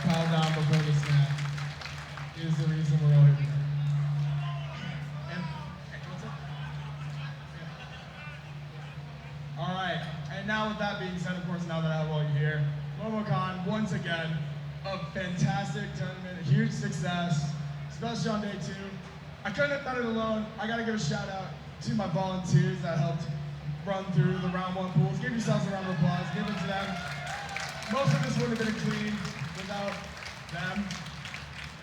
[SPEAKER 1] Calm down before this man. He is the reason we're all here. What's up? All right, and now with that being said, of course, now that I have all you here, MomoCon, once again, a fantastic tournament, a huge success, especially on day 2. I couldn't have done it alone. I gotta give a shout out to my volunteers that helped run through the round 1 pools. Give yourselves a round of applause, give it to them. Most of this wouldn't have been clean without them.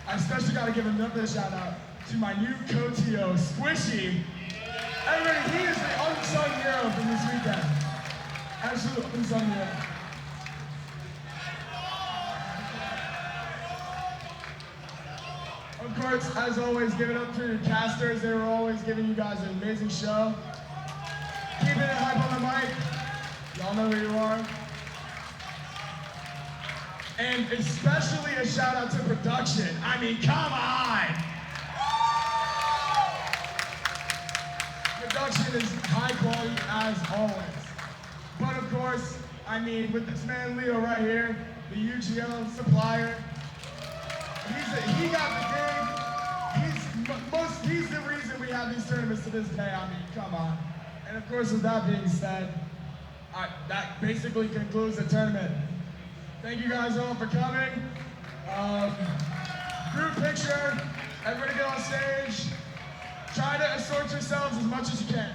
[SPEAKER 1] I especially gotta give another shout out to my new co-TO, Squishy. Everybody, he is the unsung hero from this weekend. Absolute unsung hero. course, as always, give it up to your casters. They were always giving you guys an amazing show. Keeping it hype on the mic. Y'all know who you are. And especially a shout out to production. I mean, come on! Production is high quality as always. But of course, I mean, with this man Leo right here, the UGO supplier, he got the gig. He's the reason we have these tournaments to this day. I mean, come on. And of course, with that being said, that basically concludes the tournament. Thank you guys all for coming. Group picture, everybody get on stage. Try to assort yourselves as much as you can.